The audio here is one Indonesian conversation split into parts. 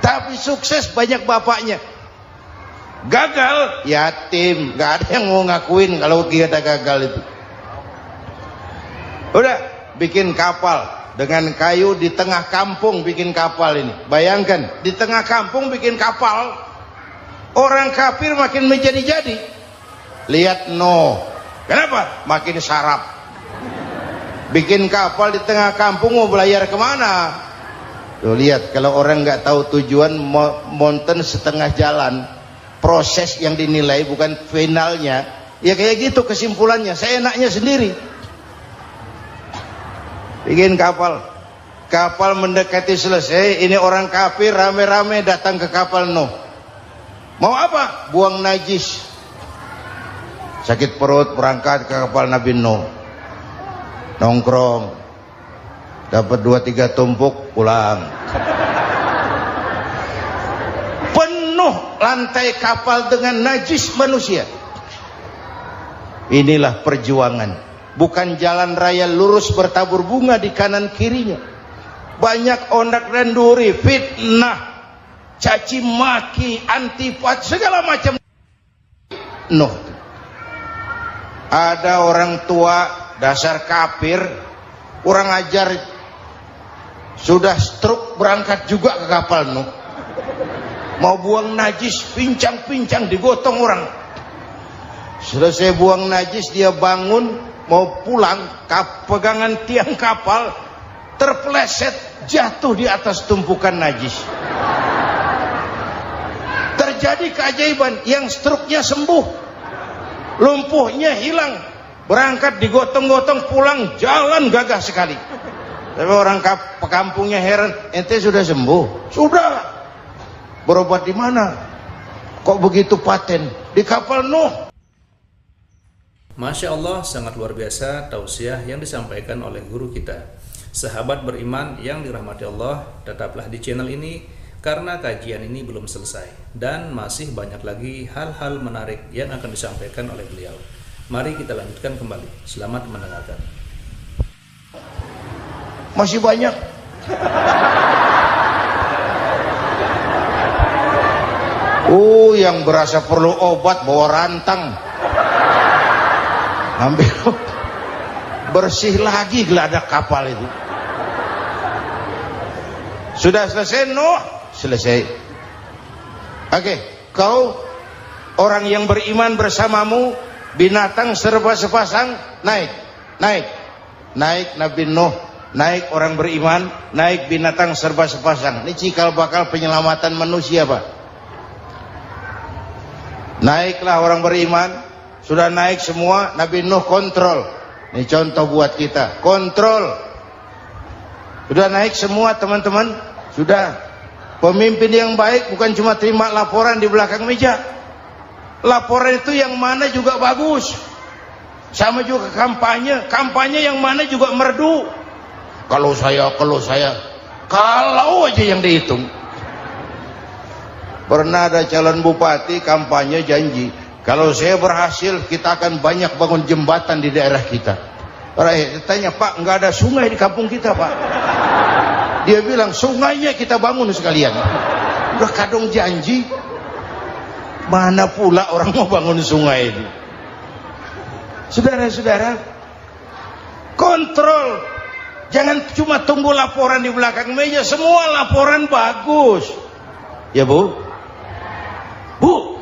Tapi sukses banyak bapaknya. Gagal yatim, gak ada yang mau ngakuin kalau kita gagal itu. Udah bikin kapal dengan kayu di tengah kampung, bikin kapal ini. Bayangkan di tengah kampung bikin kapal, orang kafir makin menjadi-jadi. Lihat Nuh, kenapa? Makin sarap. Bikin kapal di tengah kampung, mau belayar kemana? Tuh lihat, kalau orang nggak tahu tujuan, mountain setengah jalan. Proses yang dinilai bukan finalnya. Ya kayak gitu kesimpulannya. Saya enaknya sendiri. Bikin kapal. Kapal mendekati selesai. Ini orang kafir rame-rame datang ke kapal Nuh. Mau apa? Buang najis. Sakit perut berangkat ke kapal Nabi Nuh. Nongkrong. Dapat 2-3 tumpuk pulang. Lantai kapal dengan najis manusia. Inilah perjuangan. Bukan jalan raya lurus bertabur bunga di kanan kirinya. Banyak ondak dan duri, fitnah, caci maki, antipat, segala macam. Nuh. Ada orang tua dasar kafir, kurang ajar, sudah stroke berangkat juga ke kapal Nuh. Mau buang najis, pincang-pincang digotong orang. Selesai buang najis, dia bangun mau pulang, pegangan tiang kapal terpeleset, jatuh di atas tumpukan najis. Terjadi keajaiban, yang struknya sembuh, lumpuhnya hilang, berangkat digotong-gotong pulang, jalan gagah sekali. Tapi orang kampungnya heran, ente sudah sembuh? Sudah. Berobat di mana? Kok begitu paten? Di kapal Nuh. Masya Allah, sangat luar biasa tausiah yang disampaikan oleh guru kita. Sahabat beriman yang dirahmati Allah, tetaplah di channel ini karena kajian ini belum selesai dan masih banyak lagi hal-hal menarik yang akan disampaikan oleh beliau. Mari kita lanjutkan kembali. Selamat mendengarkan. Masih banyak. Yang berasa perlu obat bawa rantang. Ambil bersih lagi geladak kapal itu. Sudah selesai Nuh? Selesai. Oke, kau orang yang beriman bersamamu, binatang serba sepasang, naik Nabi Nuh, naik orang beriman, naik binatang serba sepasang. Ini cikal bakal penyelamatan manusia, Pak. Naiklah orang beriman, sudah naik semua, Nabi Nuh kontrol. Ini contoh buat kita, kontrol. Sudah naik semua teman-teman, sudah. Pemimpin yang baik bukan cuma terima laporan di belakang meja. Laporan itu yang mana juga bagus. Sama juga kampanye, kampanye yang mana juga merdu. Kalau aja yang dihitung. Pernah ada calon bupati kampanye janji, kalau saya berhasil kita akan banyak bangun jembatan di daerah kita. Rakyat tanya, Pak, nggak ada sungai di kampung kita, Pak. Dia bilang, sungainya kita bangun sekalian. Udah kadung janji, mana pula orang mau bangun sungai itu. Saudara-saudara, kontrol. Jangan cuma tunggu laporan di belakang meja, semua laporan bagus. Ya Bu? Bu?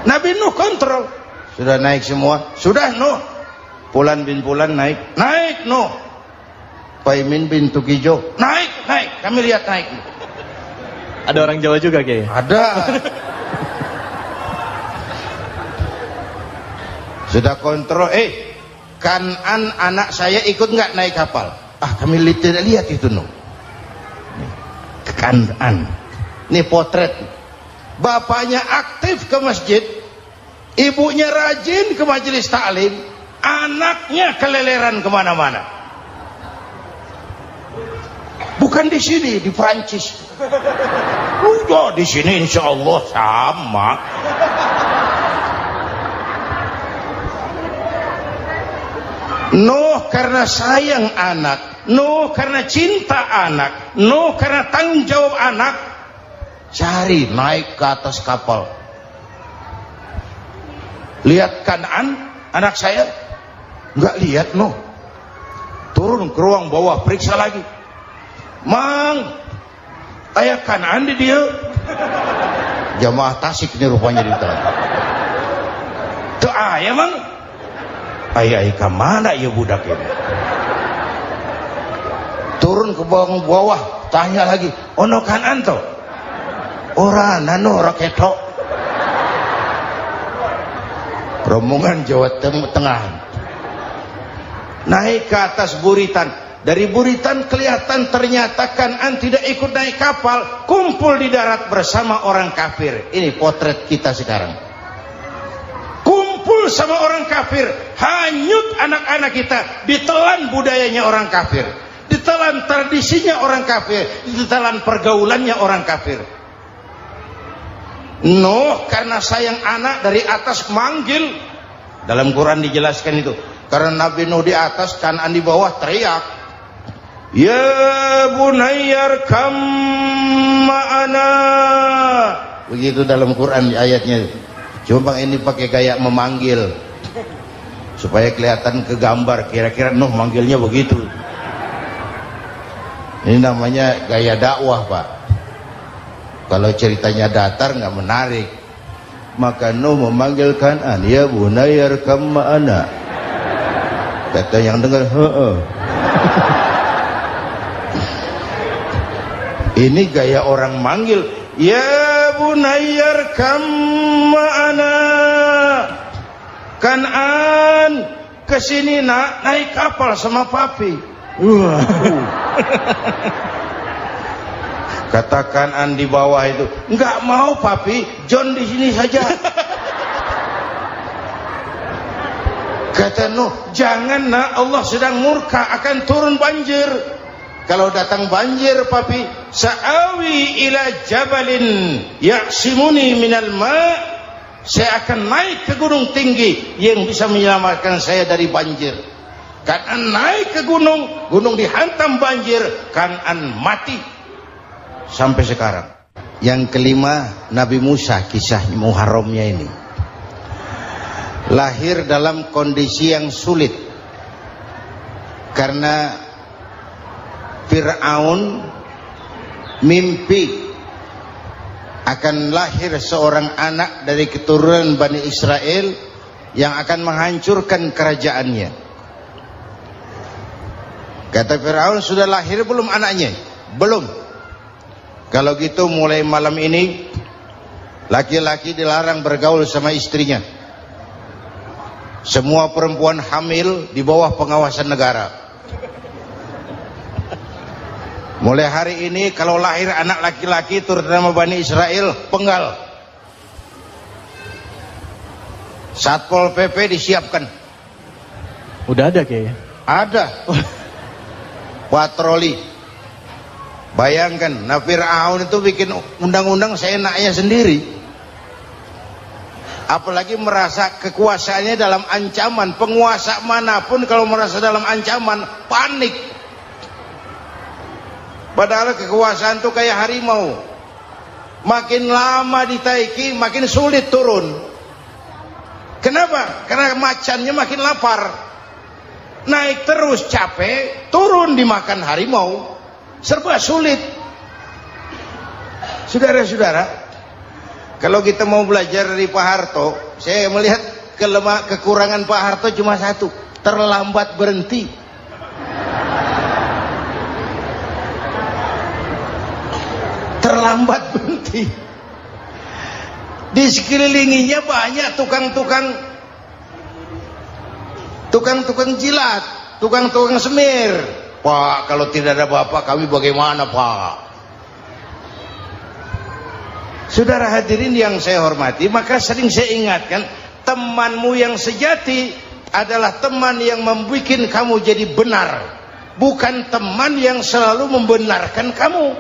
Nabi Nuh kontrol. Sudah naik semua? Sudah Nuh. Pulan bin Pulan naik. Naik Nuh. Paimin bin Tukijo. Naik. Kami lihat naik. Ada orang Jawa juga, Kiai? Ada. Sudah kontrol. Kanan anak saya ikut nggak naik kapal? Kami tidak lihat itu Nuh. Kanan. Ini potret. Bapaknya aktif ke masjid, ibunya rajin ke majelis taklim, anaknya keleleran kemana-mana. Bukan di sini, di Prancis. Udah di sini insya Allah sama. Nuh karena sayang anak, Nuh karena cinta anak, Nuh karena tanggung jawab anak, cari naik ke atas kapal. Lihat Kan'an, anak saya? Enggak lihat, Nuh. Turun ke ruang bawah, periksa lagi. Mang, ayah Kan'an di dia. Jamaah Tasik ini rupanya di dalam. Tuh ayah, Mang. Ayah ke mana ya budak ini? Turun ke bawah, tanya lagi, ono Kan'an toh? Ora nano ora ketok. Rombongan Jawa Tengah naik ke atas buritan. Dari buritan kelihatan ternyata Kan'an tidak ikut naik kapal, kumpul di darat bersama orang kafir. Ini potret kita sekarang. Kumpul sama orang kafir, hanyut anak-anak kita, ditelan budayanya orang kafir, ditelan tradisinya orang kafir, ditelan pergaulannya orang kafir. Nuh karena sayang anak dari atas manggil. Dalam Quran dijelaskan itu. Karena Nabi Nuh di atas, Kan'an di bawah, teriak, ya bunayyar kam ma'ana. Begitu dalam Quran ayatnya. Cuma ini pakai gaya memanggil supaya kelihatan kegambar, kira-kira Nuh manggilnya begitu. Ini namanya gaya dakwah, Pak. Kalau ceritanya datar nggak menarik. Maka Nuh memanggil Kan'an, ya bunayyar kam ma'ana. Kata yang dengar, heeh. Ini gaya orang manggil, ya bunayyar kam ma'ana. Kan'an, kesini nak, naik kapal sama papi. Kata Kan'an di bawah itu, enggak mau papi, John di sini saja. Kata Nuh, jangan nak, Allah sedang murka, akan turun banjir. Kalau datang banjir papi, sa'awi ila jabalin ya'simuni minal ma', saya akan naik ke gunung tinggi yang bisa menyelamatkan saya dari banjir. Kan'an naik ke gunung, gunung dihantam banjir, Kan'an mati. Sampai sekarang. Yang kelima, Nabi Musa, kisah Muharramnya ini. Lahir dalam kondisi yang sulit. Karena Fir'aun mimpi akan lahir seorang anak dari keturunan Bani Israel yang akan menghancurkan kerajaannya. Kata Fir'aun, sudah lahir belum anaknya? Belum. Kalau gitu mulai malam ini laki-laki dilarang bergaul sama istrinya. Semua perempuan hamil di bawah pengawasan negara. Mulai hari ini kalau lahir anak laki-laki terutama Bani Israel, penggal. Satpol PP disiapkan. Udah ada kayaknya. Ada. Patroli. Bayangkan, nah Fir'aun itu bikin undang-undang seenaknya sendiri. Apalagi merasa kekuasaannya dalam ancaman. Penguasa manapun kalau merasa dalam ancaman, panik. Padahal kekuasaan itu kayak harimau. Makin lama ditaiki, makin sulit turun. Kenapa? Karena macannya makin lapar. Naik terus capek, turun dimakan harimau. Serba sulit. Saudara-saudara, kalau kita mau belajar dari Pak Harto, saya melihat kekurangan Pak Harto cuma satu, terlambat berhenti. Terlambat berhenti. Di sekelilinginya banyak tukang-tukang jilat, tukang-tukang semir. Pak, kalau tidak ada bapak kami bagaimana, Pak? Saudara hadirin yang saya hormati, maka sering saya ingatkan, temanmu yang sejati adalah teman yang membuat kamu jadi benar, bukan teman yang selalu membenarkan kamu.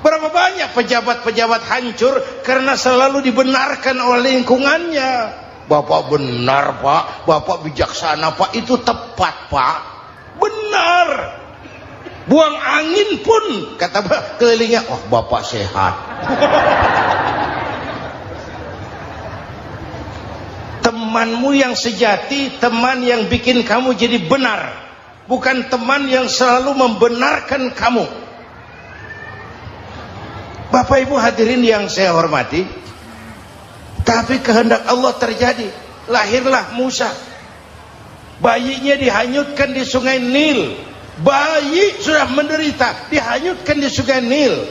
Berapa banyak pejabat-pejabat hancur karena selalu dibenarkan oleh lingkungannya. Bapak benar, Pak, Bapak bijaksana, Pak, itu tepat, Pak. Benar. Buang angin pun kata kelilingnya, oh bapak sehat. Temanmu yang sejati, teman yang bikin kamu jadi benar, bukan teman yang selalu membenarkan kamu. Bapak Ibu hadirin yang saya hormati, tapi kehendak Allah terjadi. Lahirlah Musa. Bayinya dihanyutkan di sungai Nil. Bayi sudah menderita, dihanyutkan di sungai Nil.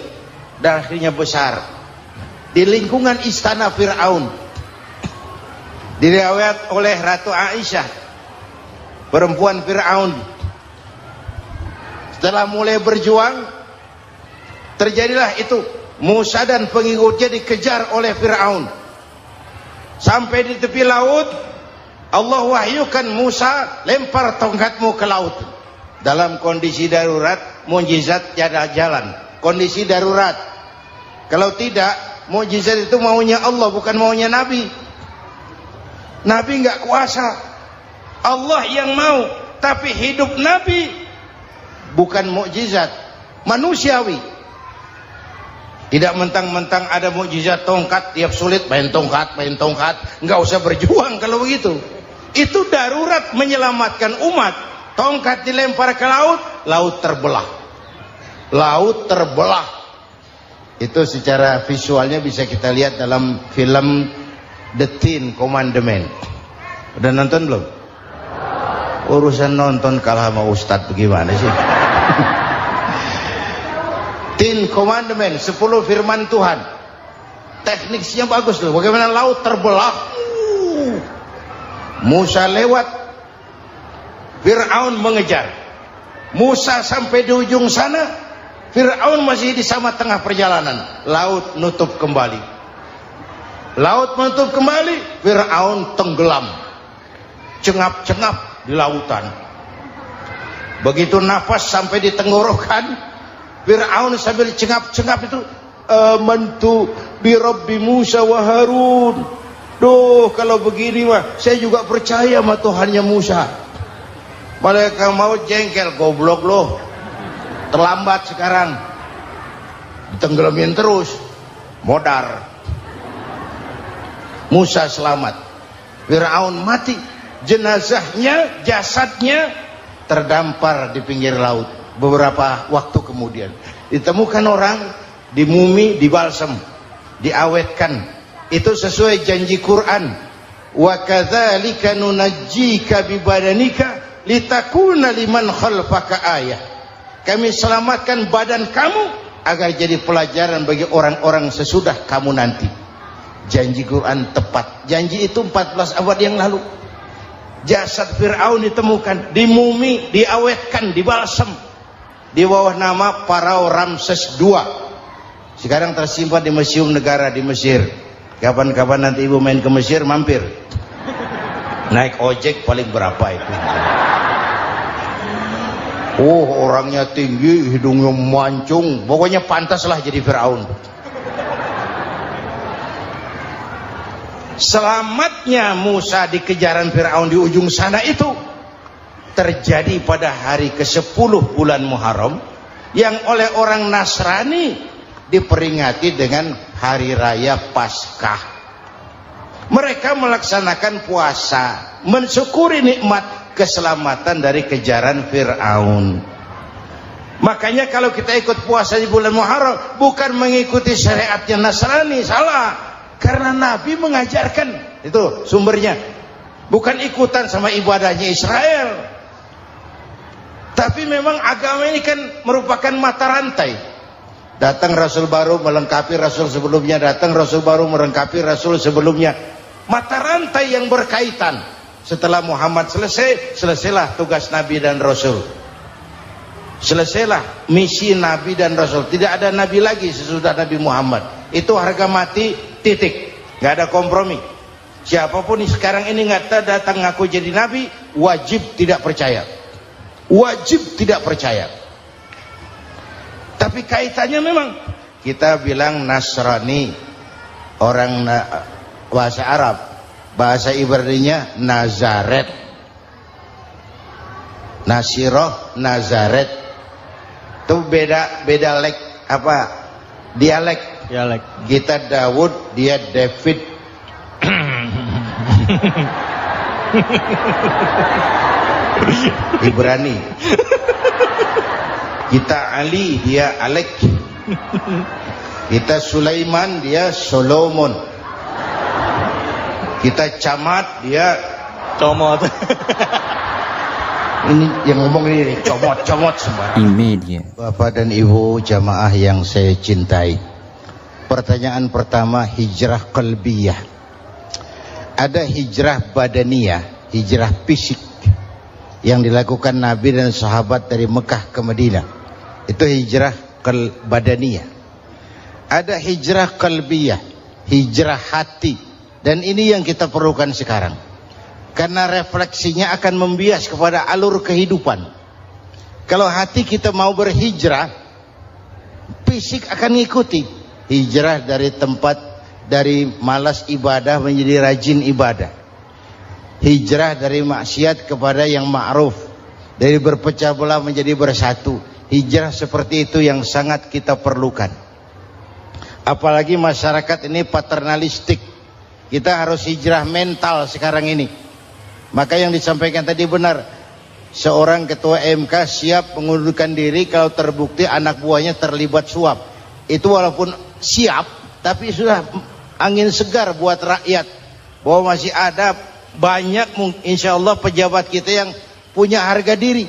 Dan akhirnya besar di lingkungan istana Fir'aun. Diriwayat oleh Ratu Aisyah, perempuan Fir'aun, setelah mulai berjuang, terjadilah itu. Musa dan pengikutnya dikejar oleh Fir'aun. Sampai di tepi laut, Allah wahyukan Musa, lempar tongkatmu ke laut. Dalam kondisi darurat, mukjizat tiada jalan. Kondisi darurat. Kalau tidak, mukjizat itu maunya Allah, bukan maunya Nabi. Nabi nggak kuasa, Allah yang mau. Tapi hidup Nabi bukan mukjizat, manusiawi. Tidak mentang-mentang ada mukjizat tongkat, tiap sulit main tongkat, nggak usah berjuang kalau begitu. Itu darurat menyelamatkan umat. Tongkat dilempar ke laut, laut terbelah. Laut terbelah. Itu secara visualnya bisa kita lihat dalam film The Ten Commandments. Udah nonton belum? Urusan nonton kalah sama Ustadz bagaimana sih? Ten Commandments, 10 firman Tuhan. Tekniknya bagus loh. Bagaimana laut terbelah. Musa lewat, Fir'aun mengejar. Musa sampai di ujung sana, Fir'aun masih di sama tengah perjalanan. Laut nutup kembali. Laut menutup kembali, Fir'aun tenggelam, cengap-cengap di lautan. Begitu nafas sampai di tenggorokan, Fir'aun sambil cengap-cengap itu, amantu bi Rabbi Musa wa Harun. Duh, kalau begini mah saya juga percaya sama Tuhannya Musa. Malaikat maut jengkel, goblok loh, terlambat sekarang, ditenggelamin terus, modar. Musa selamat, Fir'aun mati, jenazahnya, jasadnya terdampar di pinggir laut. Beberapa waktu kemudian ditemukan orang, dimumi, dibalsem, diawetkan. Itu sesuai janji Quran. Wa kadzalika nunajjika bi badanika litakuna liman khalfaka ayah. Kami selamatkan badan kamu agar jadi pelajaran bagi orang-orang sesudah kamu nanti. Janji Quran tepat. Janji itu 14 abad yang lalu. Jasad Fir'aun ditemukan, dimumi, diawetkan, dibalsem di bawah nama Farao Ramses II. Sekarang tersimpan di Museum Negara di Mesir. Kapan-kapan nanti ibu main ke Mesir, mampir. Naik ojek paling berapa itu? Oh, orangnya tinggi, hidungnya mancung, pokoknya pantaslah jadi Fir'aun. Selamatnya Musa di kejaran Fir'aun di ujung sana itu terjadi pada hari ke-10 bulan Muharram, yang oleh orang Nasrani diperingati dengan hari raya Paskah. Mereka melaksanakan puasa, mensyukuri nikmat keselamatan dari kejaran Fir'aun. Makanya kalau kita ikut puasa di bulan Muharram, bukan mengikuti syariatnya Nasrani, salah. Karena Nabi mengajarkan, itu sumbernya. Bukan ikutan sama ibadahnya Israel. Tapi memang agama ini kan merupakan mata rantai. Datang Rasul baru melengkapi Rasul sebelumnya, datang Rasul baru melengkapi Rasul sebelumnya. Mata rantai yang berkaitan. Setelah Muhammad selesai, selesailah tugas Nabi dan Rasul. Selesailah misi Nabi dan Rasul. Tidak ada Nabi lagi sesudah Nabi Muhammad. Itu harga mati, titik. Gak ada kompromi. Siapapun sekarang ini nggak datang ngaku jadi Nabi, wajib tidak percaya. Wajib tidak percaya. Tapi kaitannya memang, kita bilang Nasrani, orang bahasa Arab, bahasa Ibraninya Nazaret. Nasiroh, Nazaret. Itu beda dialek. Kita Daud, dia David. Ibrani. Kita Ali, dia Alek. Kita Sulaiman, dia Solomon. Kita Camat, dia Comot. Ini yang ngomong ini comot semua. Bapak dan Ibu jamaah yang saya cintai, pertanyaan pertama, hijrah qalbiyah. Ada hijrah badaniyah, hijrah fisik yang dilakukan Nabi dan sahabat dari Mekah ke Madinah. Itu hijrah badaniyah. Ada hijrah qalbiyah, hijrah hati. Dan ini yang kita perlukan sekarang. Karena refleksinya akan membias kepada alur kehidupan. Kalau hati kita mau berhijrah, fisik akan ngikuti. Hijrah dari malas ibadah menjadi rajin ibadah. Hijrah dari maksiat kepada yang ma'ruf, dari berpecah belah menjadi bersatu. Hijrah seperti itu yang sangat kita perlukan. Apalagi masyarakat ini paternalistik. Kita harus hijrah mental sekarang ini. Maka yang disampaikan tadi benar. Seorang ketua MK siap mengundurkan diri kalau terbukti anak buahnya terlibat suap. Itu walaupun siap, tapi sudah angin segar buat rakyat. Bahwa masih ada banyak insya Allah pejabat kita yang punya harga diri.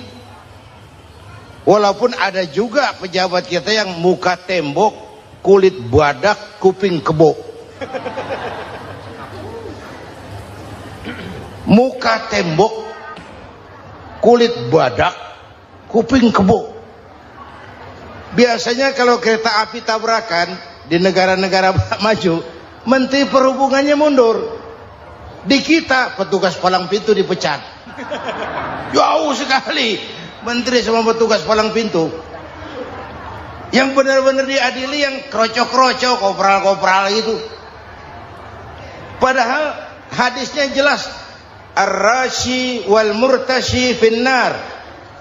Walaupun ada juga pejabat kita yang muka tembok, kulit badak, kuping kebo. Muka tembok, kulit badak, kuping kebo. Biasanya kalau kereta api tabrakan di negara-negara maju, Menteri Perhubungannya mundur. Di kita petugas palang pintu dipecat. Jauh sekali menteri sama petugas palang pintu. Yang benar-benar diadili yang krocok-krocok, kopral-kopral itu. Padahal hadisnya jelas, ar-rashi wal murtashi finnar.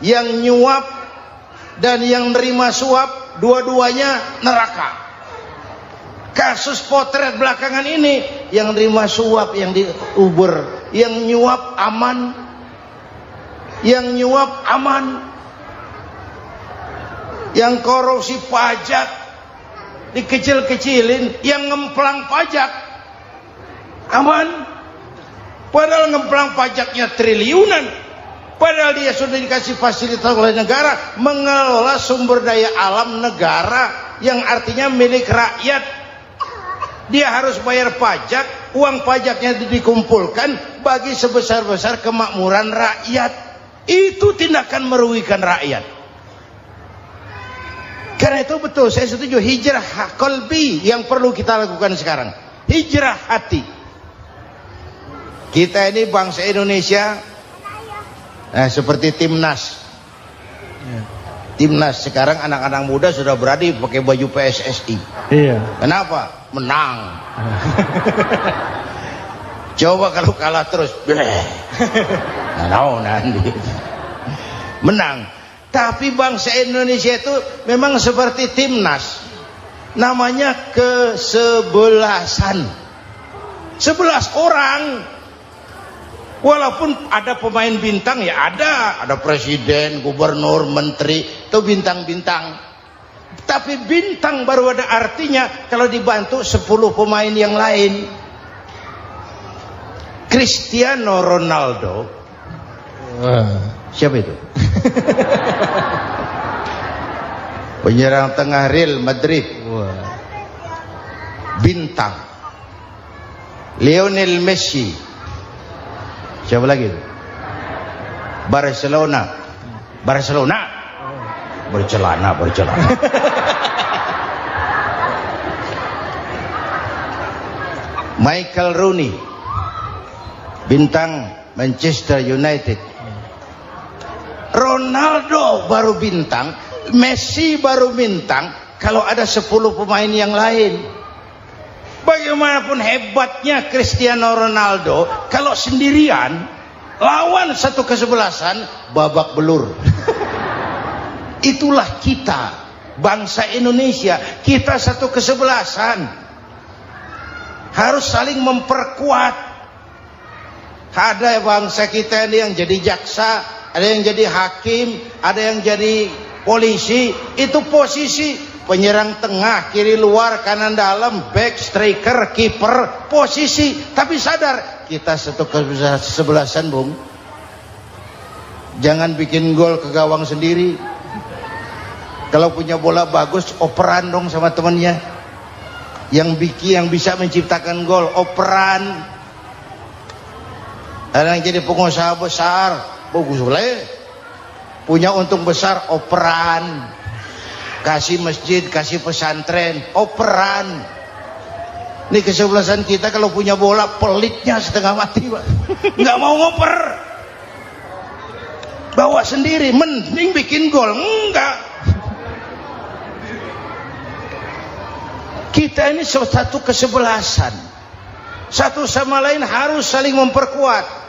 Yang nyuap dan yang nerima suap dua-duanya neraka. Kasus potret belakangan ini, yang nerima suap, yang diuber, yang nyuap aman, yang nyuap aman, yang korupsi pajak dikecil-kecilin, yang ngemplang pajak aman. Padahal ngemplang pajaknya triliunan. Padahal dia sudah dikasih fasilitas oleh negara mengelola sumber daya alam negara yang artinya milik rakyat. Dia harus bayar pajak, uang pajaknya dikumpulkan bagi sebesar-besar kemakmuran rakyat. Itu tindakan merugikan rakyat. Karena itu betul, saya setuju, hijrah qalbi yang perlu kita lakukan sekarang. Hijrah hati. Kita ini bangsa Indonesia, seperti timnas. Timnas sekarang anak-anak muda sudah berani pakai baju PSSI. Iya. Kenapa? Menang. Coba kalau kalah terus, nanti menang. Tapi bangsa Indonesia itu memang seperti timnas. Namanya kesebelasan. 11 orang. Walaupun ada pemain bintang, ya ada presiden, gubernur, menteri, itu bintang-bintang. Tapi bintang baru ada artinya kalau dibantu 10 pemain yang lain. Cristiano Ronaldo, siapa itu? Penyerang tengah Real Madrid, bintang. Lionel Messi, siapa lagi? Barcelona. Bercelana. Michael Rooney, bintang Manchester United. Ronaldo baru bintang, Messi baru bintang kalau ada 10 pemain yang lain. Bagaimanapun hebatnya Cristiano Ronaldo, kalau sendirian lawan satu kesebelasan, babak belur. Itulah kita, bangsa Indonesia. Kita satu kesebelasan, harus saling memperkuat. Ada bangsa kita ini yang jadi jaksa, ada yang jadi hakim, ada yang jadi polisi. Itu posisi penyerang tengah, kiri luar, kanan dalam, back, striker, kiper, posisi. Tapi sadar, kita satu kesebelasan, Bung. Jangan bikin gol ke gawang sendiri. Kalau punya bola bagus, operan dong sama temannya. Yang bisa menciptakan gol, operan. Ada yang jadi pengusaha besar, bagus boleh. Punya untung besar, operan. Kasih masjid, kasih pesantren, operan. Ini kesebelasan kita kalau punya bola, pelitnya setengah mati, Pak. Nggak mau ngoper. Bawa sendiri, mending bikin gol. Enggak. Kita ini satu kesebelasan, satu sama lain harus saling memperkuat.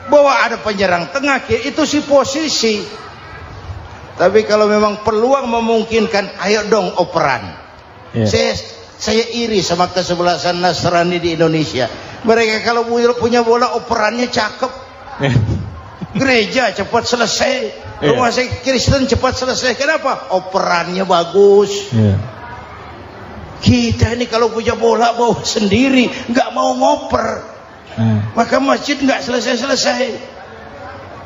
Bahwa ada penyerang tengah, itu si posisi. Tapi kalau memang peluang memungkinkan, ayo dong operan. Saya iri sama kesebelasan Nasrani di Indonesia. Mereka kalau punya bola, operannya cakep. Gereja cepat selesai, rumah sakit Kristen cepat selesai. Kenapa? Operannya bagus. Kita ini kalau punya bola bawa sendiri, nggak mau ngoper, maka masjid nggak selesai-selesai,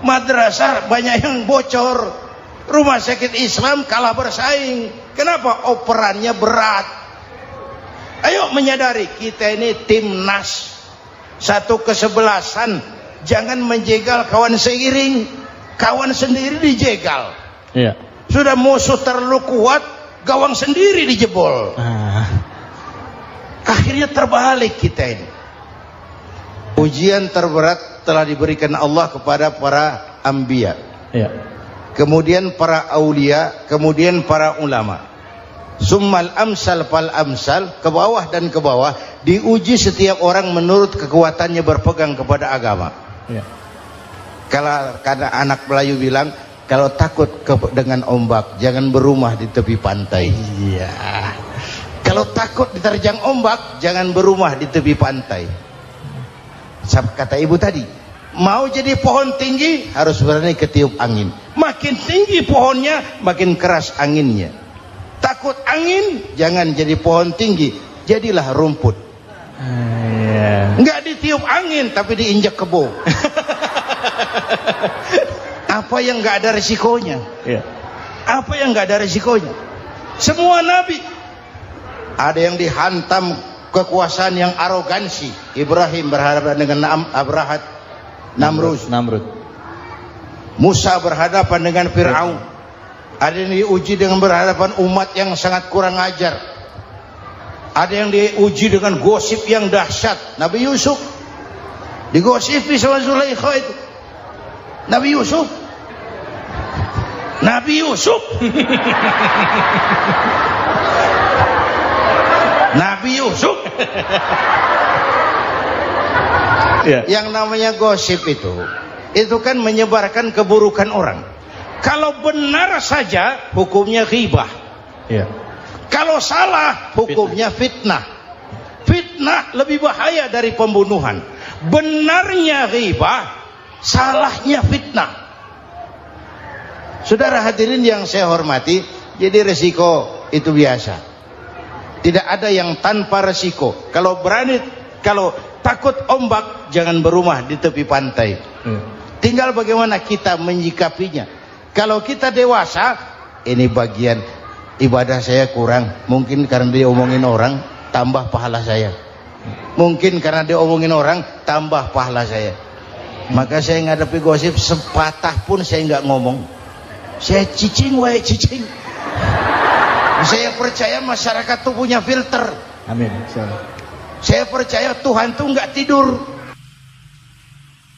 madrasah banyak yang bocor, rumah sakit Islam kalah bersaing. Kenapa? Operannya berat. Ayo menyadari, kita ini timnas, satu kesebelasan. Jangan menjegal kawan seiring, kawan sendiri dijegal. Sudah musuh terlalu kuat, gawang sendiri dijebol. Akhirnya terbalik kita ini. Ujian terberat telah diberikan Allah kepada para anbiya, kemudian para aulia, kemudian para ulama. Summal amsal fal amsal, ke bawah dan ke bawah, diuji setiap orang menurut kekuatannya berpegang kepada agama. Kalau karena anak Melayu bilang, kalau takut dengan ombak, jangan berumah di tepi pantai. Kalau takut diterjang ombak, jangan berumah di tepi pantai. Kata ibu tadi, mau jadi pohon tinggi, harus berani ketiup angin. Makin tinggi pohonnya, makin keras anginnya. Takut angin, jangan jadi pohon tinggi, jadilah rumput. Nggak ditiup angin, tapi diinjak kebo. Apa yang nggak ada resikonya? Apa yang nggak ada resikonya? Semua nabi ada yang dihantam kekuasaan yang arogansi. Ibrahim berhadapan dengan Namrud. Musa berhadapan dengan Fir'aun. Ada yang diuji dengan berhadapan umat yang sangat kurang ajar. Ada yang diuji dengan gosip yang dahsyat. Nabi Yusuf digosipi sama Zulaikha itu. Nabi Yusuf Yang namanya gosip itu kan menyebarkan keburukan orang. Kalau benar saja hukumnya ghibah. Kalau salah hukumnya fitnah. Fitnah lebih bahaya dari pembunuhan. Benarnya ghibah, salahnya fitnah. Saudara hadirin yang saya hormati, jadi resiko itu biasa. Tidak ada yang tanpa resiko. Kalau takut ombak, jangan berumah di tepi pantai. Tinggal bagaimana kita menyikapinya. Kalau kita dewasa, ini bagian ibadah saya kurang. Mungkin karena dia omongin orang, tambah pahala saya. Mungkin karena dia omongin orang, tambah pahala saya. Maka saya ngadepi gosip sepatah pun saya nggak ngomong. Saya cicing. Saya percaya masyarakat tuh punya filter. Amin. Saya percaya Tuhan tuh nggak tidur.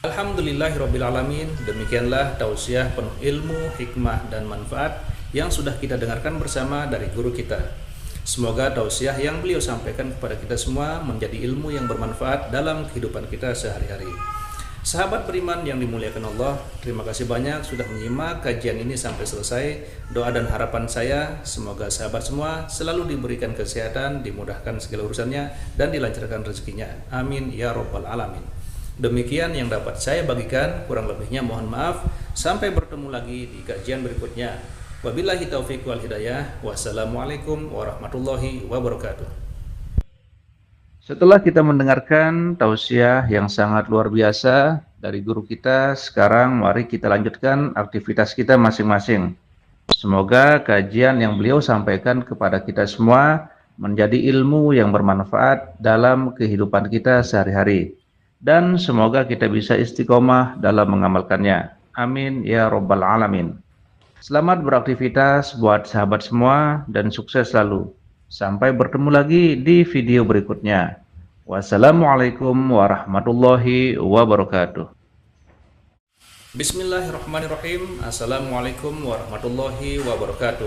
Alhamdulillahirrabbilalamin. Demikianlah tausiah penuh ilmu, hikmah, dan manfaat yang sudah kita dengarkan bersama dari guru kita. Semoga tausiah yang beliau sampaikan kepada kita semua menjadi ilmu yang bermanfaat dalam kehidupan kita sehari-hari. Sahabat beriman yang dimuliakan Allah, terima kasih banyak sudah menyimak kajian ini sampai selesai. Doa dan harapan saya, semoga sahabat semua selalu diberikan kesehatan, dimudahkan segala urusannya, dan dilancarkan rezekinya. Amin ya Rabbal Alamin. Demikian yang dapat saya bagikan, kurang lebihnya mohon maaf. Sampai bertemu lagi di kajian berikutnya. Wabillahi taufiq wal hidayah. Wassalamualaikum warahmatullahi wabarakatuh. Setelah kita mendengarkan tausiah yang sangat luar biasa dari guru kita, sekarang mari kita lanjutkan aktivitas kita masing-masing. Semoga kajian yang beliau sampaikan kepada kita semua menjadi ilmu yang bermanfaat dalam kehidupan kita sehari-hari. Dan semoga kita bisa istiqomah dalam mengamalkannya. Amin ya Rabbal Alamin. Selamat beraktivitas buat sahabat semua dan sukses selalu. Sampai bertemu lagi di video berikutnya. Wassalamualaikum warahmatullahi wabarakatuh. Bismillahirrahmanirrahim. Assalamualaikum warahmatullahi wabarakatuh.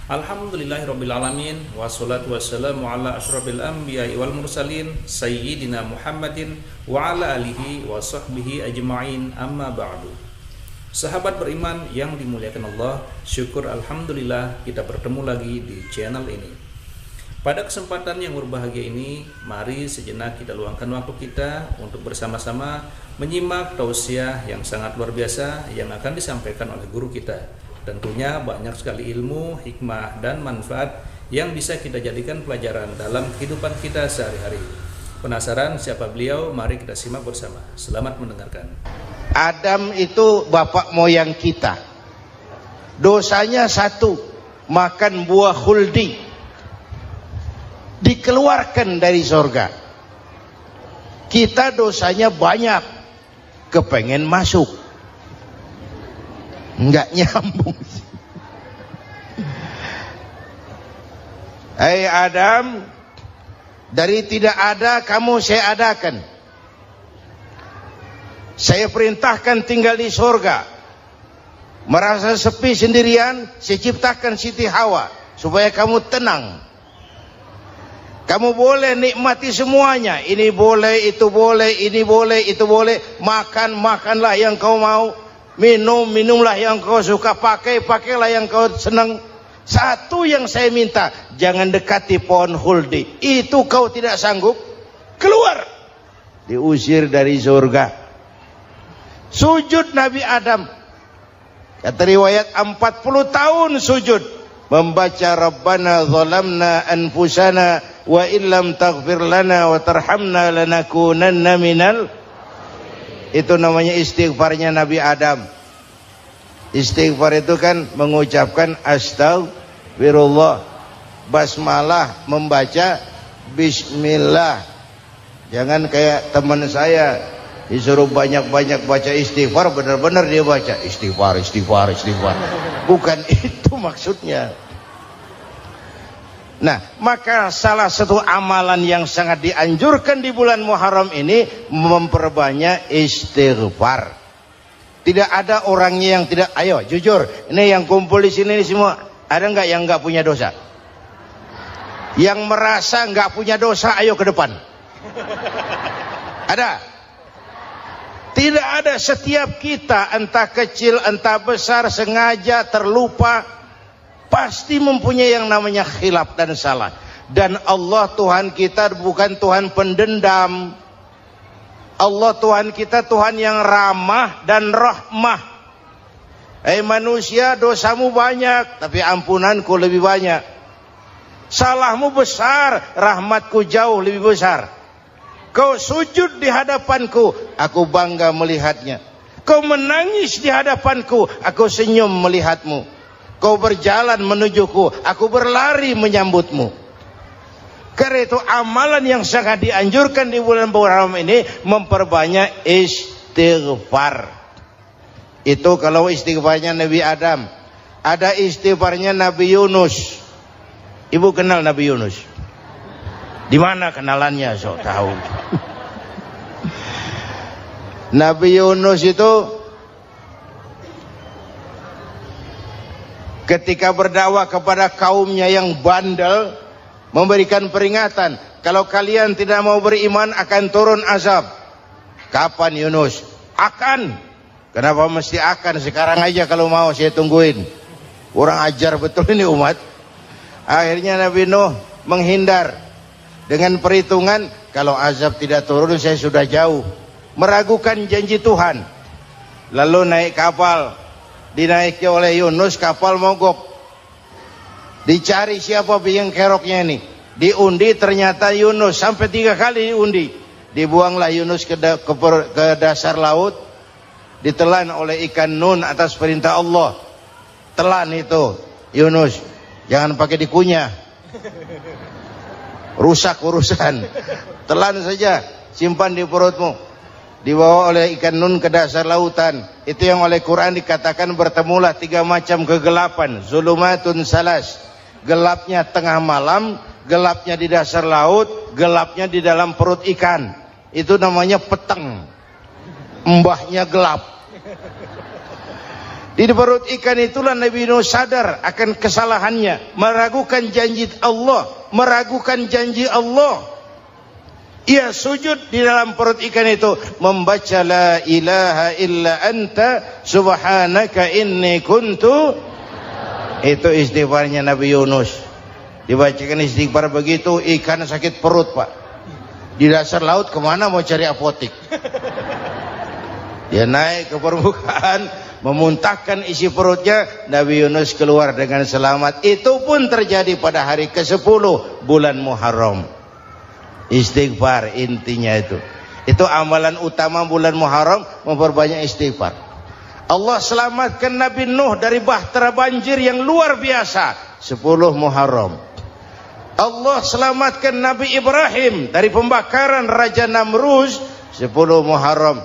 Alhamdulillahirabbil alamin wassalatu wassalamu ala asyrafil anbiya'i wal mursalin sayyidina Muhammadin wa ala alihi wa sahbihi ajma'in, amma ba'du. Sahabat beriman yang dimuliakan Allah, syukur alhamdulillah kita bertemu lagi di channel ini. Pada kesempatan yang berbahagia ini, mari sejenak kita luangkan waktu kita untuk bersama-sama menyimak tausiah yang sangat luar biasa yang akan disampaikan oleh guru kita. Tentunya banyak sekali ilmu, hikmah, dan manfaat yang bisa kita jadikan pelajaran dalam kehidupan kita sehari-hari. Penasaran siapa beliau? Mari kita simak bersama. Selamat mendengarkan. Adam itu bapak moyang kita. Dosanya satu, makan buah khuldi. Dikeluarkan dari surga. Kita dosanya banyak, kepengen masuk, nggak nyambung. Hai Adam, dari tidak ada kamu saya adakan. Saya perintahkan tinggal di surga. Merasa sepi sendirian, saya ciptakan Siti Hawa supaya kamu tenang. Kamu boleh nikmati semuanya. Ini boleh, itu boleh, ini boleh, itu boleh. Makan, makanlah yang kau mau. Minum, minumlah yang kau suka. Pakai, pakailah yang kau senang. Satu yang saya minta, jangan dekati pohon khuldi. Itu kau tidak sanggup, keluar. Diusir dari surga. Sujud Nabi Adam. Kata riwayat 40 tahun sujud. Membaca Rabbana zalamna anfusana wa illam taghfir lana wa tarhamna lanakunanna minal. Itu namanya istighfarnya Nabi Adam. Istighfar itu kan mengucapkan astagfirullah, basmalah, membaca bismillah. Jangan kayak teman saya disuruh banyak-banyak baca istighfar, benar-benar dia baca istighfar, istighfar, istighfar. Bukan itu maksudnya. Nah, maka salah satu amalan yang sangat dianjurkan di bulan Muharram ini memperbanyak istighfar. Tidak ada orangnya yang tidak. Ayo jujur, ini yang kumpul di sini semua, ada nggak yang nggak punya dosa? Yang merasa nggak punya dosa, ayo ke depan. Ada? Tidak ada. Setiap kita, entah kecil entah besar, sengaja terlupa, pasti mempunyai yang namanya khilaf dan salah. Dan Allah Tuhan kita bukan Tuhan pendendam. Allah Tuhan kita Tuhan yang ramah dan rahmah. Manusia, dosamu banyak, tapi ampunanku lebih banyak. Salahmu besar, rahmatku jauh lebih besar. Kau sujud di hadapanku, aku bangga melihatnya. Kau menangis di hadapanku, aku senyum melihatmu. Kau berjalan menujuku, aku berlari menyambutmu. Karena itu amalan yang sangat dianjurkan di bulan Muharram ini memperbanyak istighfar. Itu kalau istighfarnya Nabi Adam. Ada istighfarnya Nabi Yunus. Ibu kenal Nabi Yunus? Di mana kenalannya? So tahu. Nabi Yunus itu ketika berdakwah kepada kaumnya yang bandel, memberikan peringatan, kalau kalian tidak mau beriman akan turun azab. Kapan Yunus? Akan. Kenapa mesti akan? Sekarang aja kalau mau saya tungguin. Kurang ajar betul ini umat. Akhirnya Nabi Nuh menghindar dengan perhitungan, kalau azab tidak turun saya sudah jauh. Meragukan janji Tuhan. Lalu naik kapal, dinaiki oleh Yunus, kapal mogok. Dicari siapa biang keroknya ini. Diundi ternyata Yunus, sampai 3 kali diundi. Dibuanglah Yunus ke dasar laut, ditelan oleh ikan Nun atas perintah Allah. Telan itu Yunus, jangan pakai dikunyah, rusak urusan. Telan saja, simpan di perutmu. Dibawa oleh ikan Nun ke dasar lautan. Itu yang oleh Quran dikatakan bertemulah 3 macam kegelapan. Zulumatun salas, gelapnya tengah malam, gelapnya di dasar laut, gelapnya di dalam perut ikan. Itu namanya peteng, mbahnya gelap. Di perut ikan itulah Nabi Nuh sadar akan kesalahannya, meragukan janji Allah, meragukan janji Allah. Ia sujud di dalam perut ikan itu, membaca la ilaha illa anta subhanaka inni kuntu. Itu istighfarnya Nabi Yunus. Dibacakan istighfar begitu, ikan sakit perut, Pak. Di dasar laut kemana mau cari apotik? Dia naik ke permukaan, memuntahkan isi perutnya. Nabi Yunus keluar dengan selamat. Itu pun terjadi pada hari ke-10 bulan Muharram. Istighfar intinya itu. Itu amalan utama bulan Muharram, memperbanyak istighfar. Allah selamatkan Nabi Nuh dari bahtera banjir yang luar biasa 10 Muharram. Allah selamatkan Nabi Ibrahim dari pembakaran Raja Namrus 10 Muharram.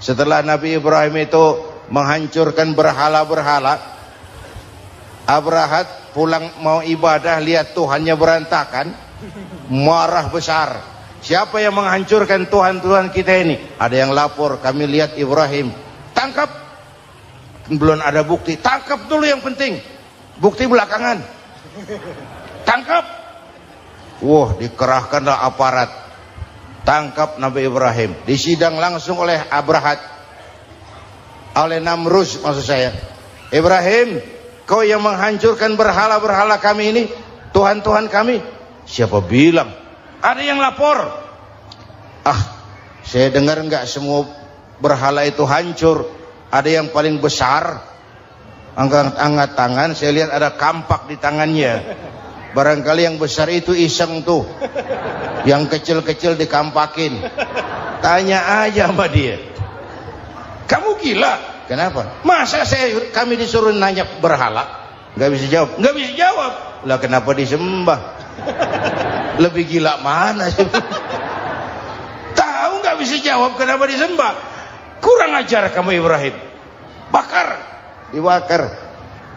Setelah Nabi Ibrahim itu menghancurkan berhala-berhala, Abrahat pulang mau ibadah, lihat Tuhannya berantakan, marah besar. Siapa yang menghancurkan Tuhan-Tuhan kita ini? Ada yang lapor, kami lihat Ibrahim. Tangkap. Belum ada bukti, tangkap dulu yang penting. Bukti belakangan. Tangkap. Wah, dikerahkanlah aparat. Tangkap Nabi Ibrahim, disidang langsung oleh Abrahat, oleh Namrus maksud saya. Ibrahim, kau yang menghancurkan berhala-berhala kami ini, Tuhan-Tuhan kami. Siapa bilang? Ada yang lapor. Saya dengar enggak semua berhala itu hancur. Ada yang paling besar, angkat tangan, saya lihat ada kampak di tangannya. Barangkali yang besar itu iseng tuh, yang kecil-kecil dikampakin. Tanya aja sama dia, kamu gila? Kenapa? Masa kami disuruh nanya berhala? Gak bisa jawab. Gak bisa jawab. Lah kenapa disembah? Lebih gila mana sih? Tahu gak bisa jawab kenapa disembah? Kurang ajar kamu Ibrahim. Bakar, dibakar.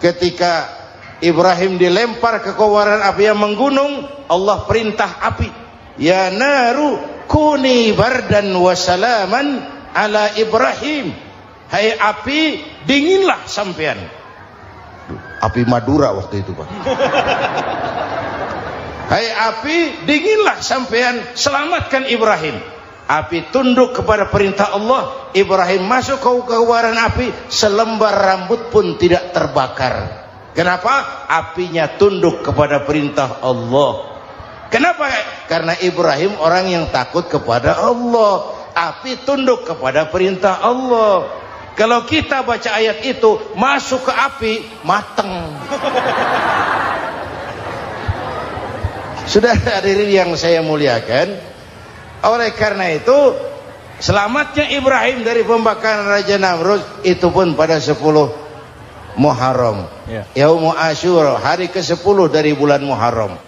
Ketika Ibrahim dilempar ke kobaran api yang menggunung, Allah perintah api, ya naru kuni bardan wa salaman ala Ibrahim. Hai api, dinginlah sampean. Api Madura waktu itu, Pak. Hai api, dinginlah sampean, selamatkan Ibrahim. Api tunduk kepada perintah Allah. Ibrahim masuk ke kobaran api, selembar rambut pun tidak terbakar. Kenapa? Apinya tunduk kepada perintah Allah. Kenapa? Karena Ibrahim orang yang takut kepada Allah. Api tunduk kepada perintah Allah. Kalau kita baca ayat itu, masuk ke api, mateng. Sudah hadirin yang saya muliakan, oleh karena itu selamatnya Ibrahim dari pembakaran Raja Namrud itu pun pada 10 Muharram, Yaumul Asyura, hari ke-10 dari bulan Muharram.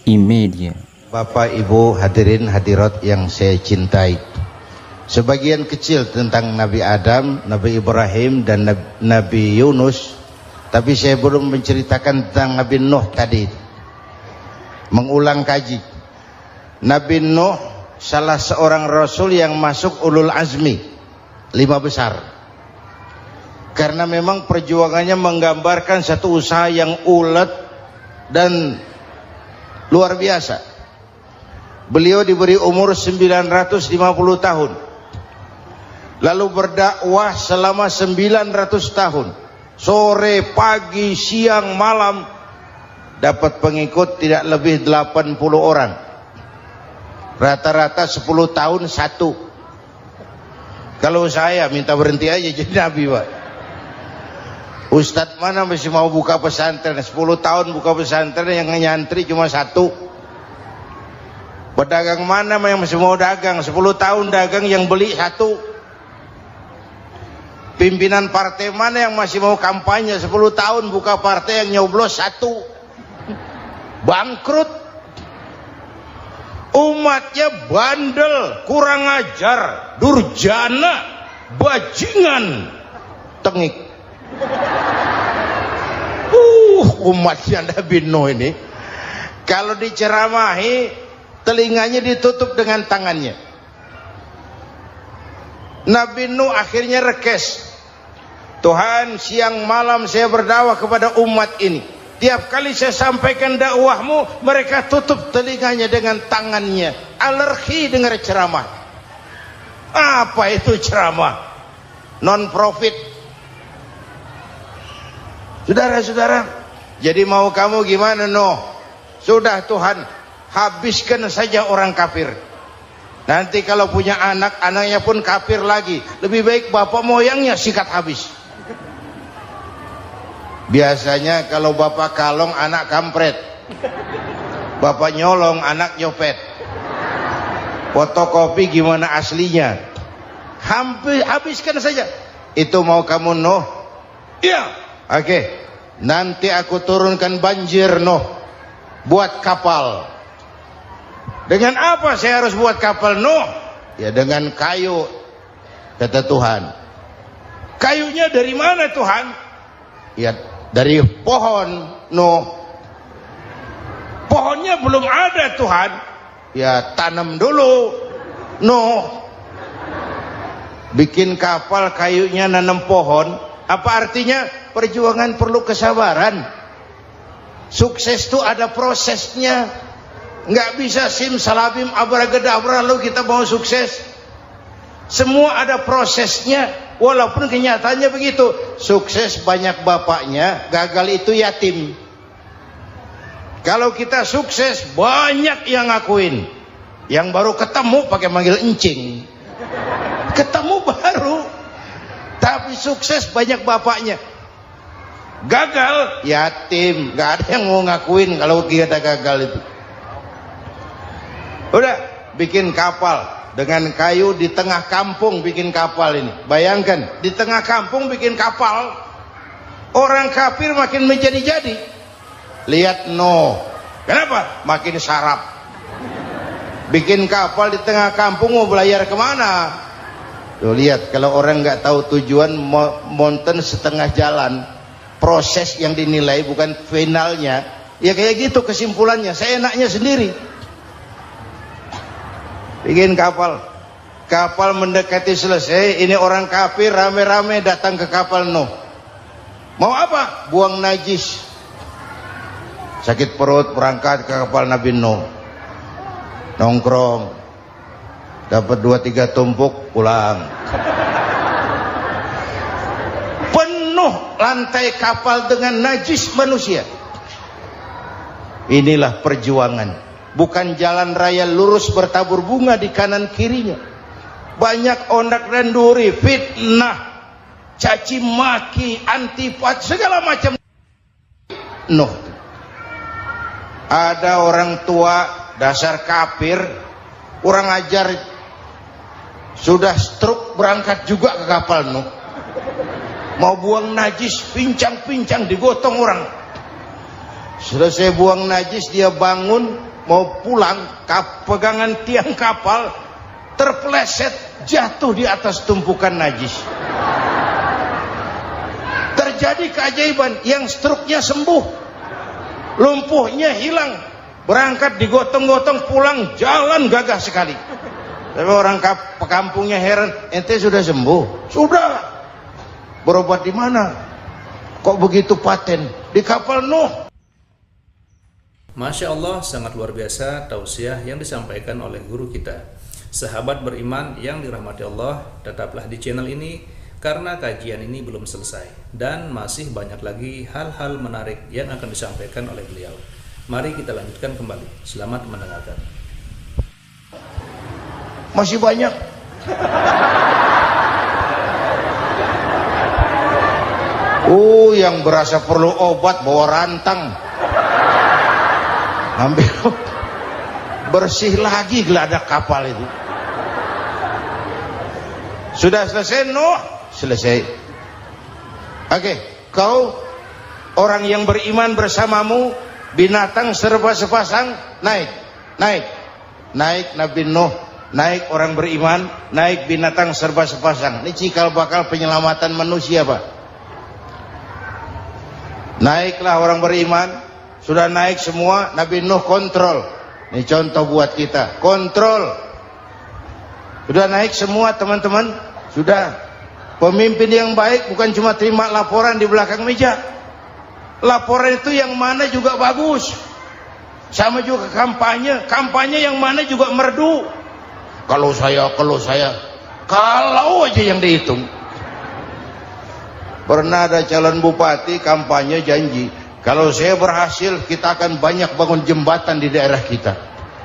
Imedia. Bapak Ibu hadirin hadirat yang saya cintai, sebagian kecil tentang Nabi Adam, Nabi Ibrahim dan Nabi Yunus, tapi saya belum menceritakan tentang Nabi Nuh tadi. Mengulang kaji. Nabi Nuh salah seorang rasul yang masuk ulul azmi 5 besar. Karena memang perjuangannya menggambarkan satu usaha yang ulet dan luar biasa. Beliau diberi umur 950 tahun. lalu berdakwah selama 900 tahun, sore, pagi, siang, malam, dapat pengikut tidak lebih 80 orang, rata-rata 10 tahun satu. Kalau saya minta berhenti aja jadi nabi, Pak. Ustadz mana masih mau buka pesantren 10 tahun buka pesantren, yang nyantri cuma satu. Pedagang mana yang masih mau dagang 10 tahun dagang, yang beli satu. Pimpinan partai mana yang masih mau kampanye 10 tahun buka partai, yang nyoblos satu. Bangkrut. Umatnya bandel, kurang ajar, durjana, bajingan, tengik. Umatnya Nabi Nuh ini kalau diceramahi telinganya ditutup dengan tangannya. Nabi Nuh akhirnya rekes, Tuhan, siang malam saya berdakwah kepada umat ini, tiap kali saya sampaikan dakwahmu mereka tutup telinganya dengan tangannya, alergi dengar ceramah. Apa itu ceramah? Non profit. Saudara-saudara, jadi mau kamu gimana, Nuh? Sudah Tuhan, habiskan saja orang kafir. Nanti kalau punya anak, anaknya pun kafir lagi. Lebih baik bapak moyangnya sikat habis. Biasanya kalau bapak kalong, anak kampret. Bapak nyolong, anak nyopet. Fotokopi gimana aslinya? Habiskan saja. Itu mau kamu, Nuh? Iya. Oke, nanti aku turunkan banjir, Nuh. Buat kapal. Dengan apa saya harus buat kapal, Nuh? Ya dengan kayu, kata Tuhan. Kayunya dari mana, Tuhan? Ya dari pohon, Nuh. Pohonnya belum ada, Tuhan. Ya tanam dulu, Nuh. Bikin kapal, kayunya nanam pohon. Apa artinya? Perjuangan perlu kesabaran. Sukses itu ada prosesnya. Nggak bisa simsalabim abracadabra lalu kita mau sukses. Semua ada prosesnya. Walaupun kenyataannya begitu. Sukses banyak bapaknya, gagal itu yatim. Kalau kita sukses banyak yang ngakuin. Yang baru ketemu pakai manggil encing. Ketemu baru, tapi sukses banyak bapaknya. Gagal yatim, nggak ada yang mau ngakuin kalau kita gagal itu. Udah bikin kapal dengan kayu di tengah kampung, bikin kapal ini. Bayangkan di tengah kampung bikin kapal, orang kafir makin menjadi-jadi. Lihat Nuh, kenapa? Makin sarap. Bikin kapal di tengah kampung, mau belayar kemana? Tuh lihat, kalau orang nggak tahu tujuan, mountain setengah jalan. Proses yang dinilai bukan finalnya. Ya kayak gitu kesimpulannya. Saya enaknya sendiri. Bikin kapal. Kapal mendekati selesai. Ini orang kafir rame-rame datang ke kapal Nuh. Mau apa? Buang najis. Sakit perut berangkat ke kapal Nabi Nuh. Nongkrong. Dapat 2-3 tumpuk pulang. Lantai kapal dengan najis manusia. Inilah perjuangan. Bukan jalan raya lurus bertabur bunga di kanan kirinya. Banyak ondak dan duri, fitnah, caci maki, antipat, segala macam. Nuh. Ada orang tua dasar kafir, kurang ajar, sudah stroke berangkat juga ke kapal Nuh. Mau buang najis, pincang-pincang digotong orang. Selesai buang najis, dia bangun mau pulang, pegangan tiang kapal terpeleset, jatuh di atas tumpukan najis. Terjadi keajaiban, yang struknya sembuh, lumpuhnya hilang, berangkat digotong-gotong pulang, jalan gagah sekali. Tapi orang kampungnya heran, ente sudah sembuh? Sudah. Berobat di mana? Kok begitu paten? Di kapal Nuh. Masya Allah, sangat luar biasa tausiah yang disampaikan oleh guru kita. Sahabat beriman yang dirahmati Allah, tetaplah di channel ini karena kajian ini belum selesai dan masih banyak lagi hal-hal menarik yang akan disampaikan oleh beliau. Mari kita lanjutkan kembali. Selamat mendengarkan. Masih banyak. Yang berasa perlu obat bawa rantang. Ambil bersih lagi geladak kapal itu. Sudah selesai Nuh? Selesai. Oke, kau orang yang beriman bersamamu, binatang serba sepasang, naik Nabi Nuh, naik orang beriman, naik binatang serba sepasang. Ini cikal bakal penyelamatan manusia, Pak. Naiklah orang beriman, sudah naik semua, Nabi Nuh kontrol. Ini contoh buat kita, kontrol. Sudah naik semua teman-teman, sudah. Pemimpin yang baik bukan cuma terima laporan di belakang meja. Laporan itu yang mana juga bagus. Sama juga kampanye, kampanye yang mana juga merdu. Kalau aja yang dihitung. Pernah ada calon bupati kampanye janji, kalau saya berhasil kita akan banyak bangun jembatan di daerah kita.